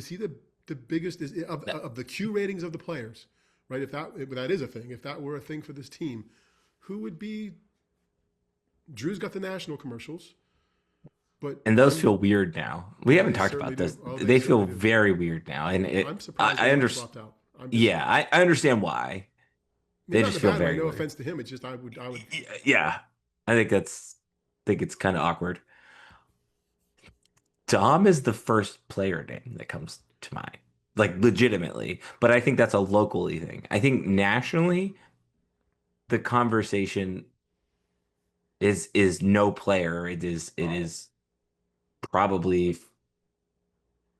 he the biggest of the Q ratings of the players, right? If that is a thing, if that were a thing for this team, who would be? Drew's got the national commercials, but And those feel weird now. We haven't they talked certainly about do. this. Oh, they They feel certainly do. very weird now. And I'm it, surprised they I weren't understand. swapped out. I'm just Yeah, I understand why. I mean, They not in just a feel bad way. very No weird. offense to him. It's just I would. Yeah, I think it's kind of awkward. Dom is the first player name that comes to mind, like legitimately. But I think that's a locally thing. I think nationally, the conversation is no player. It is probably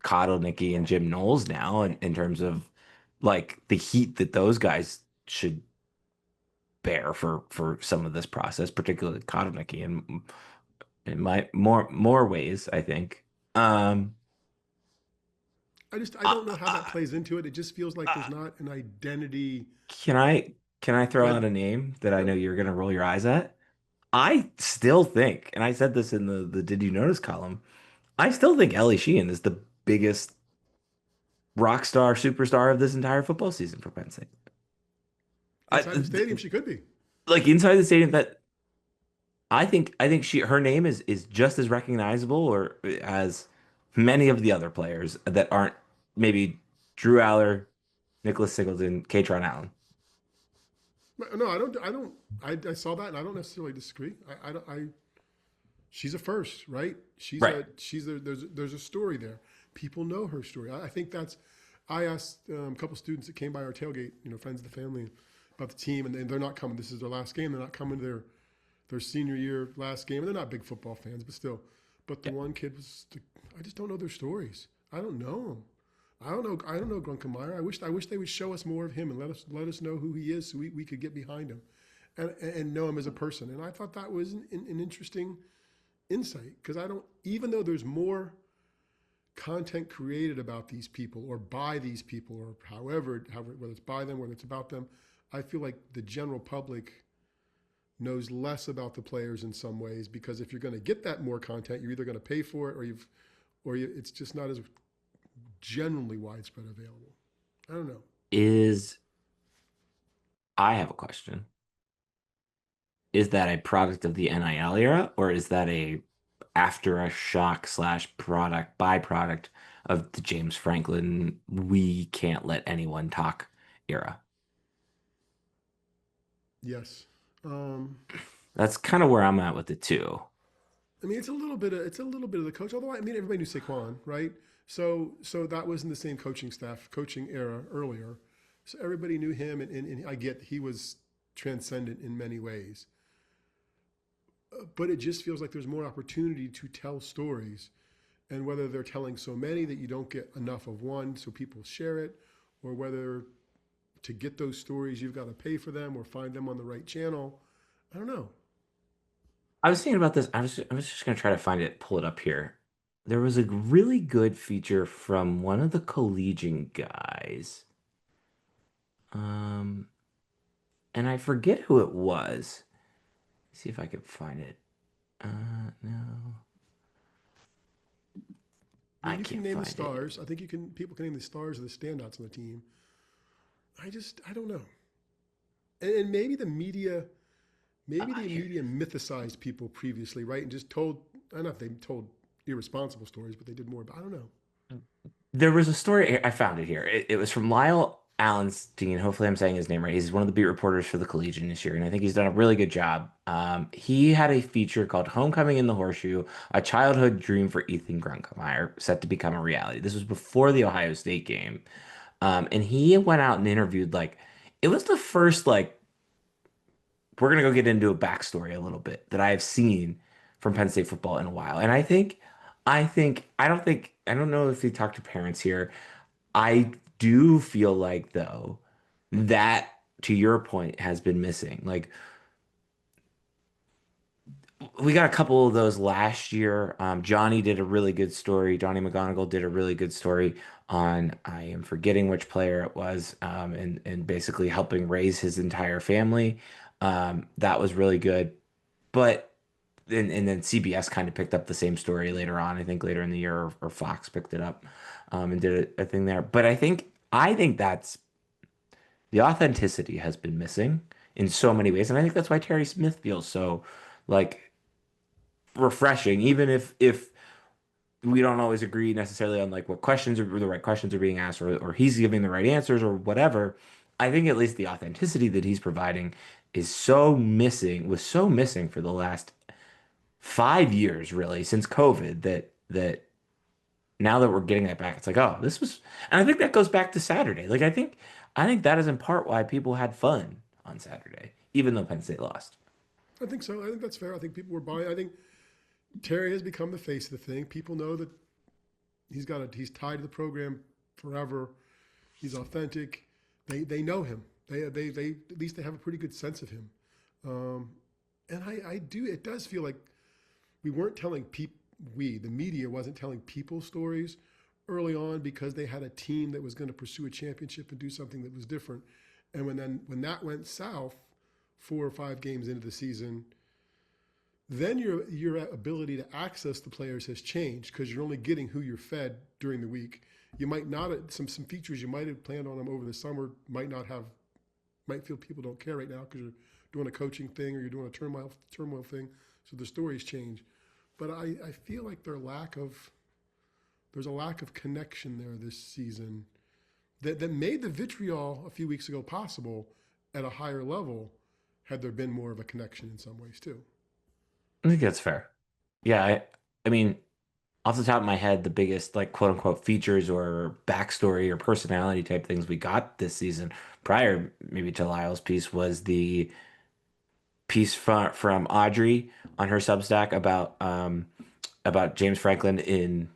Kotelnicki and Jim Knowles now in terms of like the heat that those guys should bear for some of this process, particularly Kotelnicki in my more ways, I think. Um, I I, don't know how that I, plays into it. It just feels like there's I, not an identity. can I Go throw ahead. out a name that I know Yep. you're gonna roll your eyes at? I still think, and I said this in the Did You Notice column, I still think Ellie Sheehan is the biggest rock star superstar of this entire football season for Penn State. I, Inside the stadium, she could be. like inside the stadium, that I think her name is just as recognizable or as many of the other players that aren't maybe Drew Aller, Nicholas Singleton, Katron Allen. No, I don't. I don't. I saw that, and I don't necessarily disagree. I don't. She's a first, right? Right. There's a story there. People know her story. I think that's. I asked a couple students that came by our tailgate, friends of the family, about the team, and they're not coming. This is their last game. They're not coming to their senior year last game. And they're not big football fans, but still. But the Yeah. one kid was. I just don't know their stories. I don't know them. I don't know Grunkemeyer. I wish they would show us more of him and let us know who he is so we could get behind him, and know him as a person. And I thought that was an interesting insight because I don't even though there's more content created about these people or by these people or however whether it's by them whether it's about them, I feel like the general public knows less about the players in some ways because if you're going to get that more content, you're either going to pay for it it's just not as generally widespread available. I don't know. Is I have a question. Is that a product of the NIL era, or is that a after a shock slash product byproduct of the James Franklin we can't let anyone talk era? Yes. That's kind of where I'm at with the two. I mean, it's a little bit of the coach. Although I mean, everybody knew Saquon, right? So that was in the same coaching era earlier. So everybody knew him, and I get he was transcendent in many ways. But it just feels like there's more opportunity to tell stories, and whether they're telling so many that you don't get enough of one, so people share it, or whether to get those stories you've got to pay for them or find them on the right channel. I don't know. I was thinking about this. I was just gonna try to find it, pull it up here. there was a really good feature from one of the collegiate guys. Um, and I forget who it was. See if I can find it. No, I mean, I you can can't name the find it. stars. I think you can. People can name the stars or the standouts on the team. I don't know. And maybe the Here media mythicized people previously, right? And just told. I don't know if they told irresponsible stories, but they did more. But I don't know. it is. There was a story, I found it here. It was from Lyle Allenstein. Hopefully, I'm saying his name right. He's one of the beat reporters for the Collegian this year, and I think he's done a really good job. He had a feature called Homecoming in the Horseshoe, a childhood dream for Ethan Grunkemeyer, set to become a reality. This was before the Ohio State game. And he went out and interviewed, like, it was the first, like, we're gonna go get into a backstory a little bit that I have seen from Penn State football in a while. And I don't know if you talk to parents here. I do feel like though that to your point has been missing. Like we got a couple of those last year. Johnny did a really good story. Johnny McGonigal did a really good story on I am forgetting which player it was, and basically helping raise his entire family. That was really good. But and then CBS kind of picked up the same story later on. I think later in the year, or Fox picked it up, and did a thing there. But I think that's the authenticity has been missing in so many ways, and I think that's why Terry Smith feels so like refreshing, even if we don't always agree necessarily on like what questions are the right questions are being asked, or he's giving the right answers or whatever. I think at least the authenticity that he's providing is was so missing for the last 5 years really since COVID that now that we're getting that back, it's like, oh, this was, and I think that goes back to Saturday. Like I think that is in part why people had fun on Saturday, even though Penn State lost. I think so. I think that's fair. I think people were buying. I think Terry has become the face of the thing. People know that he's tied to the program forever. He's authentic. They know him. They at least they have a pretty good sense of him. Um, and I do. It does feel like we weren't telling people. The media wasn't telling people stories early on because they had a team that was going to pursue a championship and do something that was different. And when that went south, 4 or 5 games into the season, then your ability to access the players has changed because you're only getting who you're fed during the week. You might not some features you might have planned on them over the summer might feel people don't care right now because you're doing a coaching thing or you're doing a turmoil thing. So the stories change. But I feel like there's a lack of connection there this season that made the vitriol a few weeks ago possible at a higher level had there been more of a connection in some ways too. I think that's fair. Yeah, I mean, off the top of my head, the biggest like quote unquote features or backstory or personality type things we got this season, prior maybe to Lyle's piece, was the piece from Audrey on her Substack about James Franklin in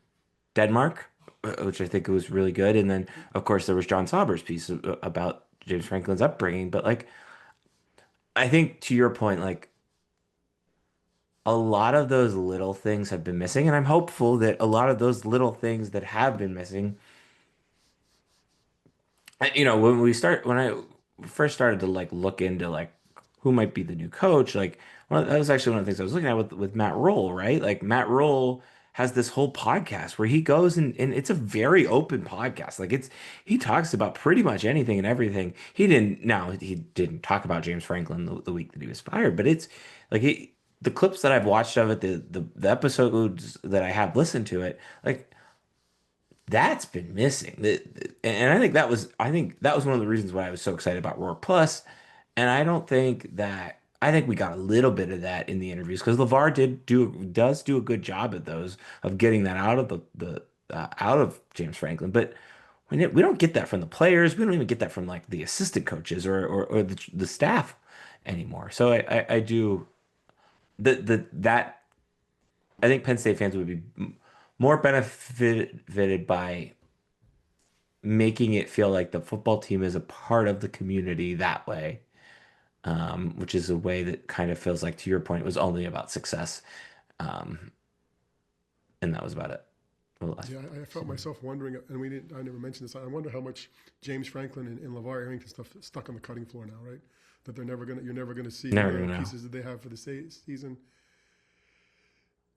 Denmark, which I think was really good. And then of course there was John Sauber's piece about James Franklin's upbringing. But like I think to your point, like a lot of those little things have been missing, and I'm hopeful that a lot of those little things that have been missing, when I first started to like look into like who might be the new coach, like that was actually one of the things I was looking at with Matt Roll, right? Like Matt Roll has this whole podcast where he goes and it's a very open podcast. Like he talks about pretty much anything and everything. He didn't talk about James Franklin the week that he was fired, but it's like the clips that I've watched of it, the episodes that I have listened to it, like that's been missing. And I think that was one of the reasons why I was so excited about Roar Plus. And I think we got a little bit of that in the interviews because LeVar does do a good job at those of getting that out of the out of James Franklin. But we don't get that from the players. We don't even get that from like the assistant coaches or the staff anymore. So I do that I think Penn State fans would be more benefited by making it feel like the football team is a part of the community that way, which is a way that kind of feels like, to your point, it was only about success. Um, and that was about it. Well, less. Yeah, I felt myself wondering, and we didn't. I never mentioned this. I wonder how much James Franklin and LeVar Arrington stuff stuck on the cutting floor now, right? That you're never gonna see Never the gonna know. pieces that they have for the season.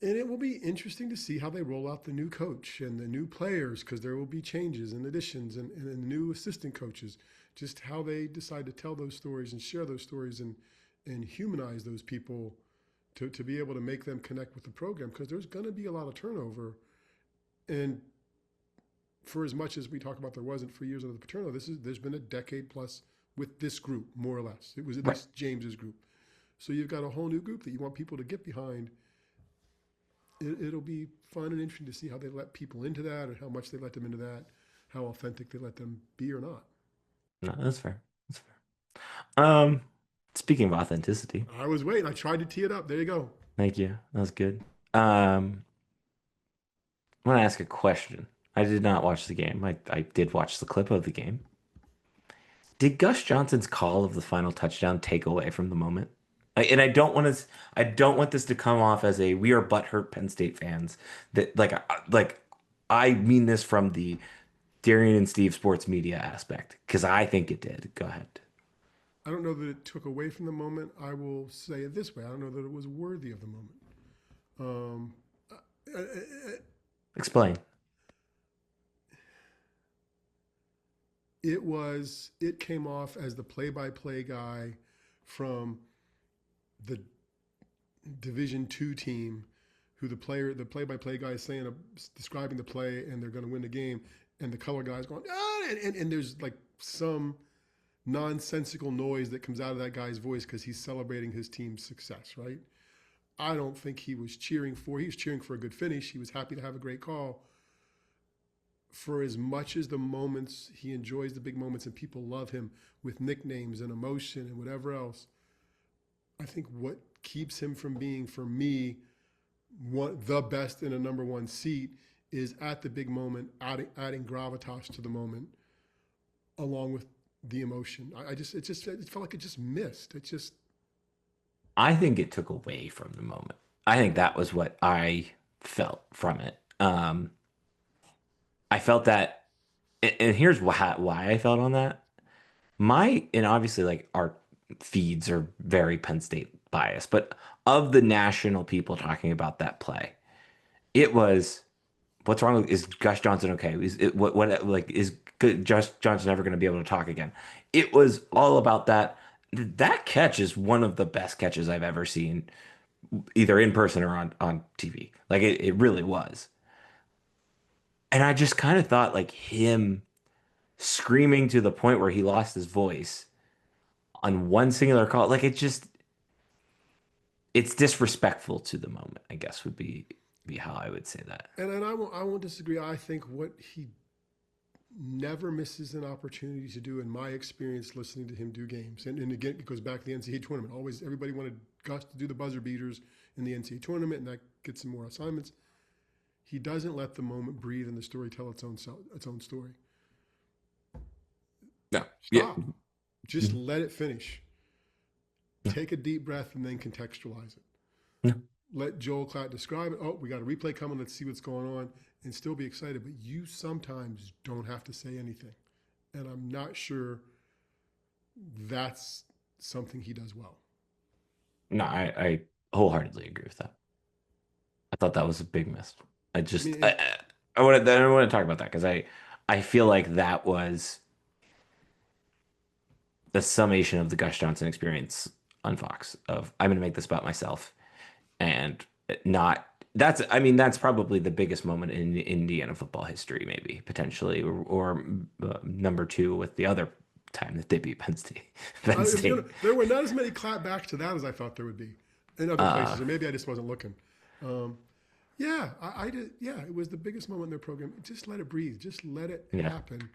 And it will be interesting to see how they roll out the new coach and the new players, because there will be changes and additions and new assistant coaches. Just how they decide to tell those stories and share those stories and humanize those people to be able to make them connect with the program, because there's going to be a lot of turnover. And for as much as we talk about there wasn't for years under the Paterno, there's been a decade plus with this group, more or less. It was at Right. least James's group. So you've got a whole new group that you want people to get behind. It'll be fun and interesting to see how they let people into that and how much they let them into that, how authentic they let them be or not. No, that's fair. That's fair. Speaking of authenticity, I was waiting. I tried to tee it up. There you go. thank you. That was good. I want to ask a question. I did not watch the game. I did watch the clip of the game. Did Gus Johnson's call of the final touchdown take away from the moment? And I don't want this to come off as a we are butthurt Penn State fans. That like I mean this from the Darian and Steve sports media aspect because I think it did. Go ahead. I don't know that it took away from the moment. I will say it this way: I don't know that it was worthy of the moment. Um, uh, uh, Explain. it was. It came off as the play-by-play guy from the Division II team, who the play-by-play guy is saying, describing the play, and they're going to win the game, and the color guy's going, ah, and there's like some nonsensical noise that comes out of that guy's voice because he's celebrating his team's success, right? I don't think he was he was cheering for a good finish. He was happy to have a great call. For as much as the moments, he enjoys the big moments and people love him with nicknames and emotion and whatever else. I think what keeps him from being, for me, the best in a number one seat is at the big moment, adding gravitas to the moment, along with the emotion. It felt like it just missed. It just. I think it took away from the moment. I think that was what I felt from it. I felt that, and here's why I felt on that. And obviously, like our feeds are very Penn State biased, but of the national people talking about that play, it was what's wrong with is Gus Johnson okay? Is it what like is Gus Johnson ever going to be able to talk again? It was all about that. That catch is one of the best catches I've ever seen, either in person or on TV. Like it really was. And I just kind of thought like him screaming to the point where he lost his voice on one singular call, like it's disrespectful to the moment, I guess would be how I would say that. And I won't disagree. I think what he never misses an opportunity to do, in my experience, listening to him do games. And again, it goes back to the NCAA tournament. Always, everybody wanted Gus to do the buzzer beaters in the NCAA tournament, and that gets him more assignments. He doesn't let the moment breathe and the story tell its own story. Yeah. Yeah. Stop. Just let it finish. Take a deep breath and then contextualize it. Yeah. Let Joel Klatt describe it. Oh, we got a replay coming. Let's see what's going on, and still be excited. But you sometimes don't have to say anything. And I'm not sure that's something he does well. No, I wholeheartedly agree with that. I thought that was a big miss. I I just mean, I want to talk about that because I feel like that was the summation of the Gus Johnson experience on Fox of I'm going to make this about myself and not that's I mean that's probably the biggest moment in Indiana football history maybe potentially or number two with the other time that they beat Penn State. Penn State. there were not as many clapbacks to that as I thought there would be in other Uh places, or maybe I just wasn't looking. Um, yeah, I did. Yeah, it was the biggest moment in their program. Just let it breathe. Just let it yeah. happen.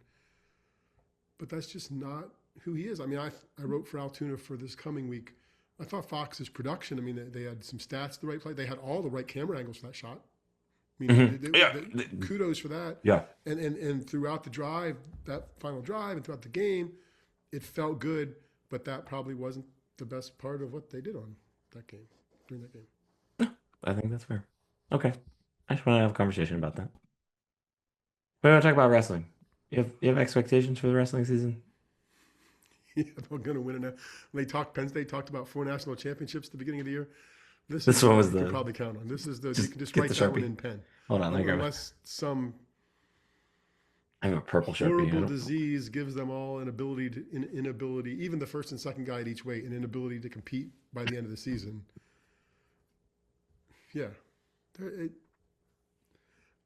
But that's just not who he is. I mean, I wrote for Altoona for this coming week. I thought Fox's production, I mean, they had some stats the right place. They had all the right camera angles for that shot. I mean, Yeah. kudos for that. Yeah. And throughout the drive, that final drive, and throughout the game, it felt good. But that probably wasn't the best part of what they did on that game, during that game. I think that's fair. Okay. I just want to have a conversation about that. We want to talk about wrestling. You have expectations for the wrestling season? Yeah, they're going to win it now. When they talked, Penn State talked about 4 national championships at the beginning of the year. This is This the one one was you can the probably count on. This is the you just can just get the write that one Sharpie. in pen, Hold on, I grab it. unless some I have a purple Sharpie. I horrible don't. disease gives them all an inability, even the first and second guy at each weight, an inability to compete by the end of the season. Yeah, it,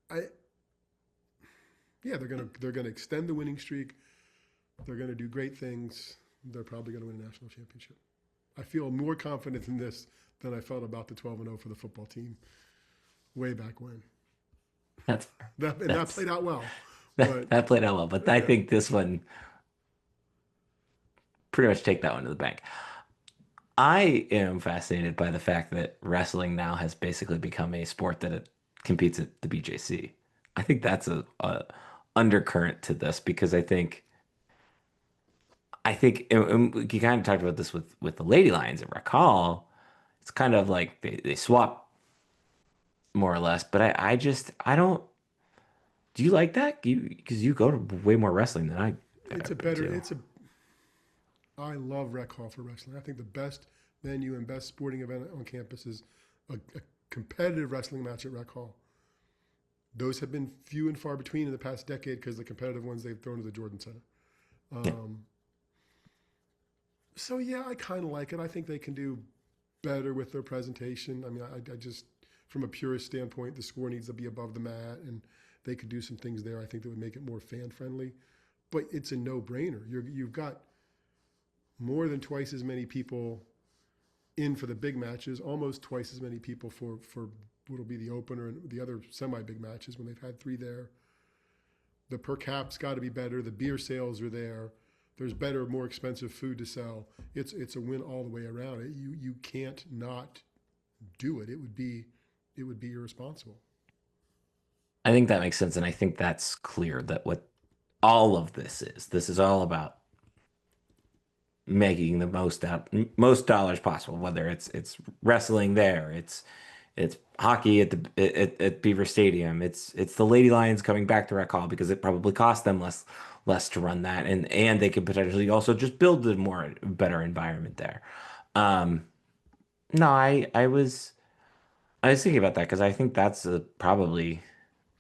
I yeah they're gonna extend the winning streak. They're gonna do great things. They're probably gonna win a national championship. I feel more confident in this than I felt about the 12-0 for the football team way back when. That's That that's played out well, but that played out well, but I yeah, think this one pretty much take that one to the bank. I am fascinated by the fact that wrestling now has basically become a sport that it competes at the BJC. I think that's a undercurrent to this because I think and you kind of talked about this with the Lady Lions and Rec Hall. It's kind of like they swap more or less, but I don't. Do you like that? Because you go to way more wrestling than I it's ever a been better. to. It's a. I love Rec Hall for wrestling. I think the best venue and best sporting event on campus is a competitive wrestling match at Rec Hall. Those have been few and far between in the past decade because the competitive ones they've thrown to the Jordan Center. Yeah. So yeah, I kind of like it. I think they can do better with their presentation. I mean, I just from a purist standpoint, the score needs to be above the mat, and they could do some things there. I think that would make it more fan friendly. But it's a no brainer. You've got more than twice as many people in for the big matches, almost twice as many people for what'll be the opener and the other semi big matches when they've had 3 there. The per cap's got to be better. The beer sales are there. There's better, more expensive food to sell. It's a win all the way around. You can't not do it. It would be irresponsible. I think that makes sense, and I think that's clear that what all of this is all about making the most dollars possible, whether it's wrestling there, it's hockey at Beaver Stadium, it's the Lady Lions coming back to Rec Hall because it probably cost them less to run that, and they could potentially also just build a more better environment there. Um, no, I was thinking about that because I think that's probably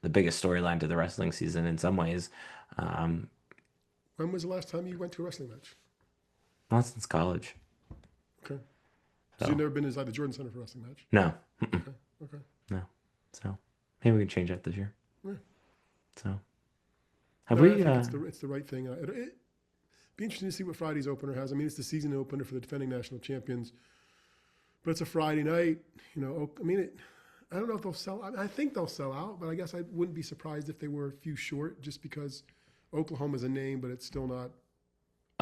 the biggest storyline to the wrestling season in some ways. Um, When was the last time you went to a wrestling match? not since college, Okay. So you've so never been inside the Jordan Center for a wrestling match? no, mm-mm, Okay. Okay. no. So maybe we can change that this year. Yeah. So have No, I we? think it's the right thing. It be interesting to see what Friday's opener has. I mean, it's the season opener for the defending national champions, but it's a Friday night. I mean, I don't know if they'll sell. I think they'll sell out, but I guess I wouldn't be surprised if they were a few short, just because Oklahoma's a name, but it's still not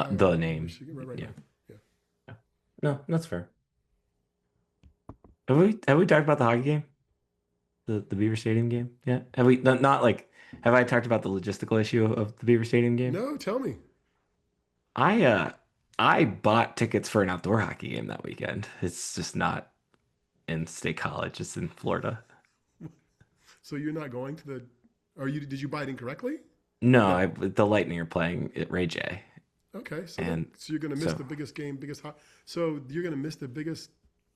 The Iowa, name, Michigan. Right, yeah. right. Yeah. Yeah. No, that's fair. Have we talked about the hockey game, the Beaver Stadium game? Yeah. Have we not like have I talked about the logistical issue of the Beaver Stadium game? No, tell me. I uh I bought tickets for an outdoor hockey game that weekend. It's just not in State College, it's in Florida. So you're not going to the? Are you? Did you buy it incorrectly? No, No. the Lightning are playing at Ray J. Okay, so And so you're going to miss so the biggest game, so you're going to miss the biggest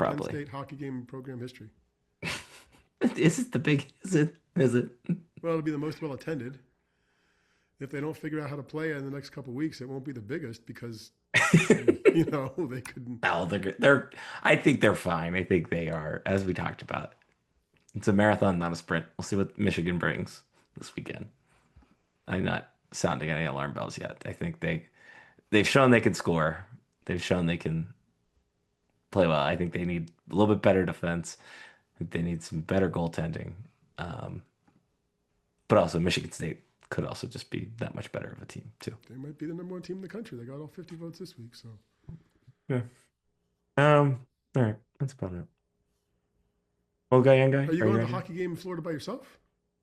Penn probably. State hockey game in program history. Is it the big is it? Is it? Well, it'll be the most well attended. If they don't figure out how to play it in the next couple of weeks, it won't be the biggest because they couldn't. No, they're I think they're fine. I think they are, as we talked about. It's a marathon, not a sprint. We'll see what Michigan brings this weekend. I'm not sounding any alarm bells yet. I think they've shown they can score. They've shown they can play well. I think they need a little bit better defense. I think they need some better goaltending. Um, but also Michigan State could also just be that much better of a team too. They might be the number 1 team in the country. They got all 50 votes this week. So Yeah. All right. That's about it. Old guy, young guy, are you are you going to the ready? hockey game in Florida by yourself?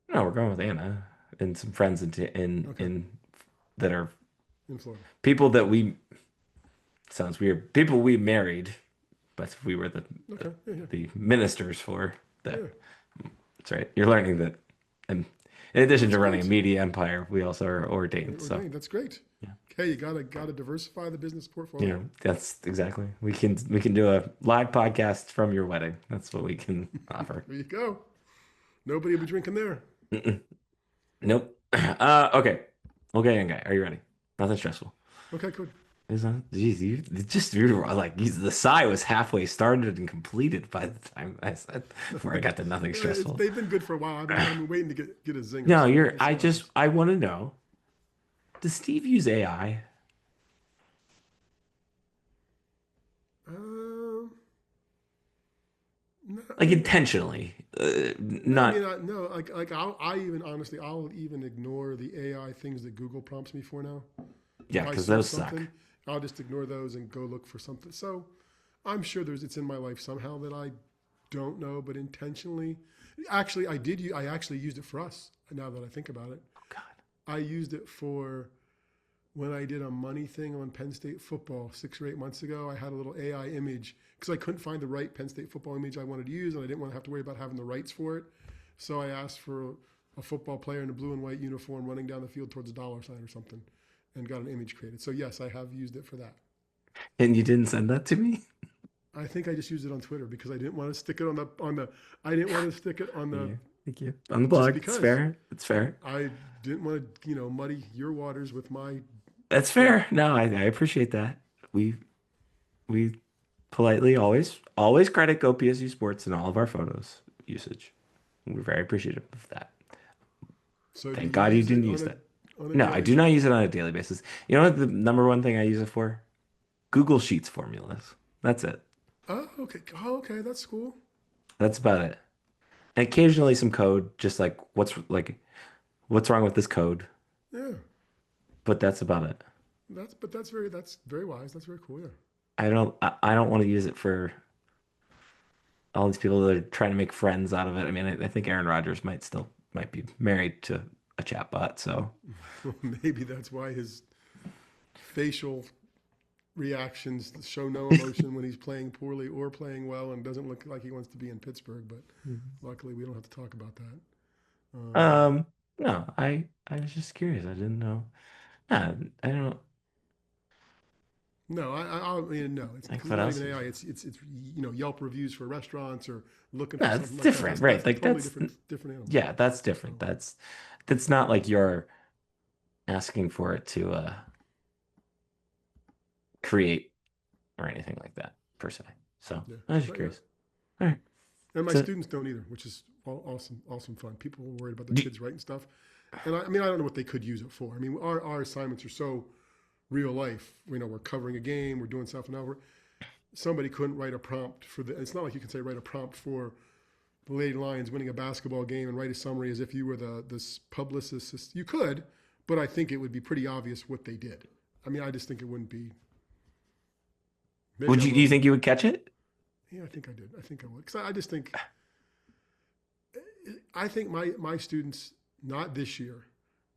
No, we're going with Anna and some friends Okay, in that are in Florida. people that we sounds weird. People we married, but we were the, Okay, yeah, yeah, the ministers for that. yeah. That's right. You're learning that I'm In Well, addition that's to running a great. media empire, we also are ordained. So Ordained. That's great. yeah, Okay, you gotta diversify the business you portfolio. know, that's exactly. We can do a live podcast from your wedding. That's what we can offer. There you go. Nobody will be drinking there. Mm-mm. Nope. Okay. Okay, young guy, are you ready? Nothing stressful. Okay, good. Is that, geez, you were like the sigh was halfway started and completed by the time I said before I got to nothing stressful. They've been good for a while. I've been waiting to get a zinger, No, so we'll I see what just happens. I want to know, does Steve use AI? Um, no, I Like mean, intentionally, no, I mean, not no, like I even honestly, I'll even ignore the AI things that Google prompts me for now. yeah, If I because search those suck. something, I'll just ignore those and go look for something. So I'm sure it's in my life somehow that I don't know, but intentionally. Actually, I actually used it for us. Now that I think about it, Oh God. I used it for when I did a money thing on Penn State football 6 or 8 months ago. I had a little AI image because I couldn't find the right Penn State football image I wanted to use, and I didn't want to have to worry about having the rights for it. So I asked for a football player in a blue and white uniform running down the field towards a dollar sign or something, and got an image created. So yes, I have used it for that. And you didn't send that to me? I think I just used it on Twitter because I didn't want to stick it I didn't want to stick it on the Yeah, thank you. On the just blog, it's because fair. It's fair. I didn't want to muddy your waters with my That's thing. fair. No, I appreciate that. We politely always credit GoPSU Sports in all of our photos usage. We're very appreciative of that. So do Thank you God you use it didn't use that. on a No, I daily? do not use it on a daily basis. You know what the number one thing I use it for? Google Sheets formulas. That's it. Oh, okay. Oh, okay. That's cool. That's about it. And occasionally some code, just what's wrong with this code? Yeah. But that's about it. That's very wise. That's very cool. Yeah. I don't want to use it for all these people that are trying to make friends out of it. I mean, I think Aaron Rodgers might be married to a chatbot, so Maybe that's why his facial reactions show no emotion when he's playing poorly or playing well and doesn't look like he wants to be in Pittsburgh. But luckily, we don't have to talk about that. Um, um no, I was just curious. I didn't know. Nah, I don't no, I mean, no, it's like because it's what not else even is AI. It's Yelp reviews for restaurants or looking for no, it's something like that. different, That's right? a Like totally different animal. yeah, that's So different. That's not like you're asking for it to create or anything like that per se. So yeah, I was just but yeah, curious. All right. and my So students don't either, which is awesome, awesome fun. People are worried about their do, kids writing stuff, and I mean, I don't know what they could use it for. I mean, our assignments are so real life. We're covering a game, we're doing stuff, and now somebody couldn't write a prompt for the. It's not like you can say write a prompt for the Lady Lions winning a basketball game and write a summary as if you were the publicist. You could, but I think it would be pretty obvious what they did. I mean, I just think it wouldn't be. Maybe would I'm you wrong. think you would catch it? Yeah, I think I did. I think I would because I just think my students, not this year,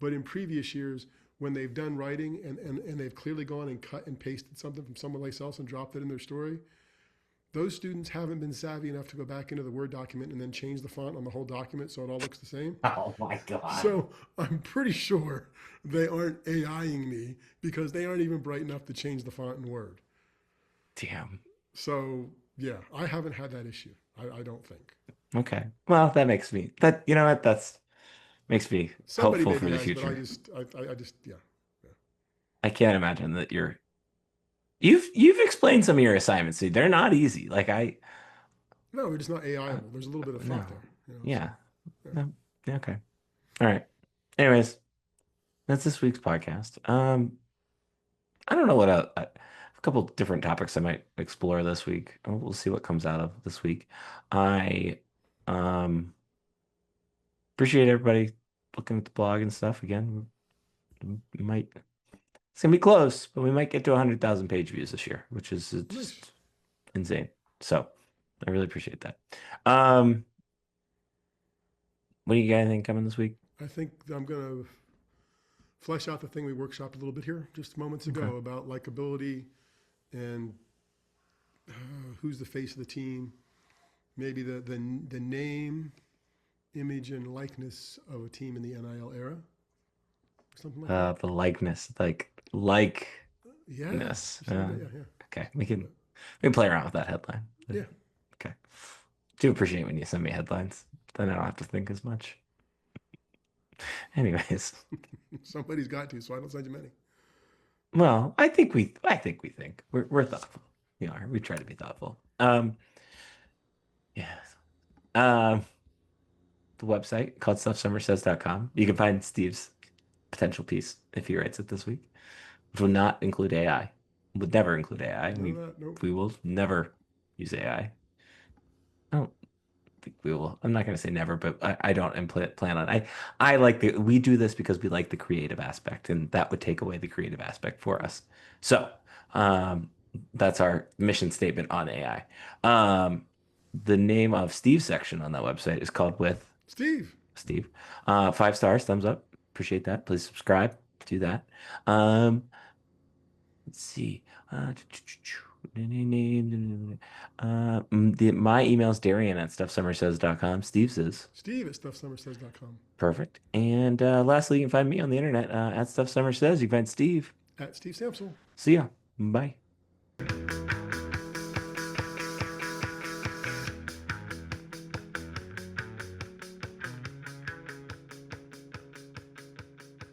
but in previous years, when they've done writing and they've clearly gone and cut and pasted something from someone else and dropped it in their story, those students haven't been savvy enough to go back into the Word document and then change the font on the whole document so it all looks the same. Oh my God. So I'm pretty sure they aren't AIing me because they aren't even bright enough to change the font in Word. Damn. So yeah, I haven't had that issue. I don't think. Okay. Well, that makes me that you know what that's makes me Somebody hopeful maybe for the has, but I future. just, I just, yeah, yeah. I can't imagine that you've explained some of your assignments. See, they're not easy. Like No, they're just not AIable. There's a little bit of no. thought there, So Yeah. yeah. No. Yeah, okay. All right. Anyways, that's this week's podcast. I don't know what a couple different topics I might explore this week. We'll see what comes out of this week. I um appreciate everybody looking at the blog and stuff. Again, we might it's gonna be close, but we might get to 100,000 page views this year, which is Nice. just insane. So I really appreciate that. Um, what do you guys think coming this week? I think I'm gonna flesh out the thing we workshopped a little bit here just moments Okay. ago about likability and who's the face of the team. Maybe the name image and likeness of a team in the NIL era, something like that. The likeness, likeness. Yeah, something like that. Yeah, Okay, yeah, we can play around with that headline. yeah. Okay. Do appreciate when you send me headlines. Then I don't have to think as much. Anyways, Somebody's got to, so I don't send you many. well, I think we think we're thoughtful. We are. We try to be thoughtful. Yeah. Um, the website called stuffsummersays.com. You can find Steve's potential piece if he writes it this week, which will not include AI. Would never include AI. None of that. Nope. We will never use AI. I don't think we will. I'm not going to say never, but I don't plan on. I like we do this because we like the creative aspect, and that would take away the creative aspect for us. So, um, that's our mission statement on AI. The name of Steve's section on that website is called With Steve. Steve. 5 stars, thumbs up. Appreciate that. Please subscribe. Do that. Um, let's see. My email is Darian at stuffsummersays.com. Steve's is Steve at stuffsummersays.com. perfect. And lastly, you can find me on the internet at Stuff Summer Says. You can find Steve. At Steve Sampson. See ya. Bye.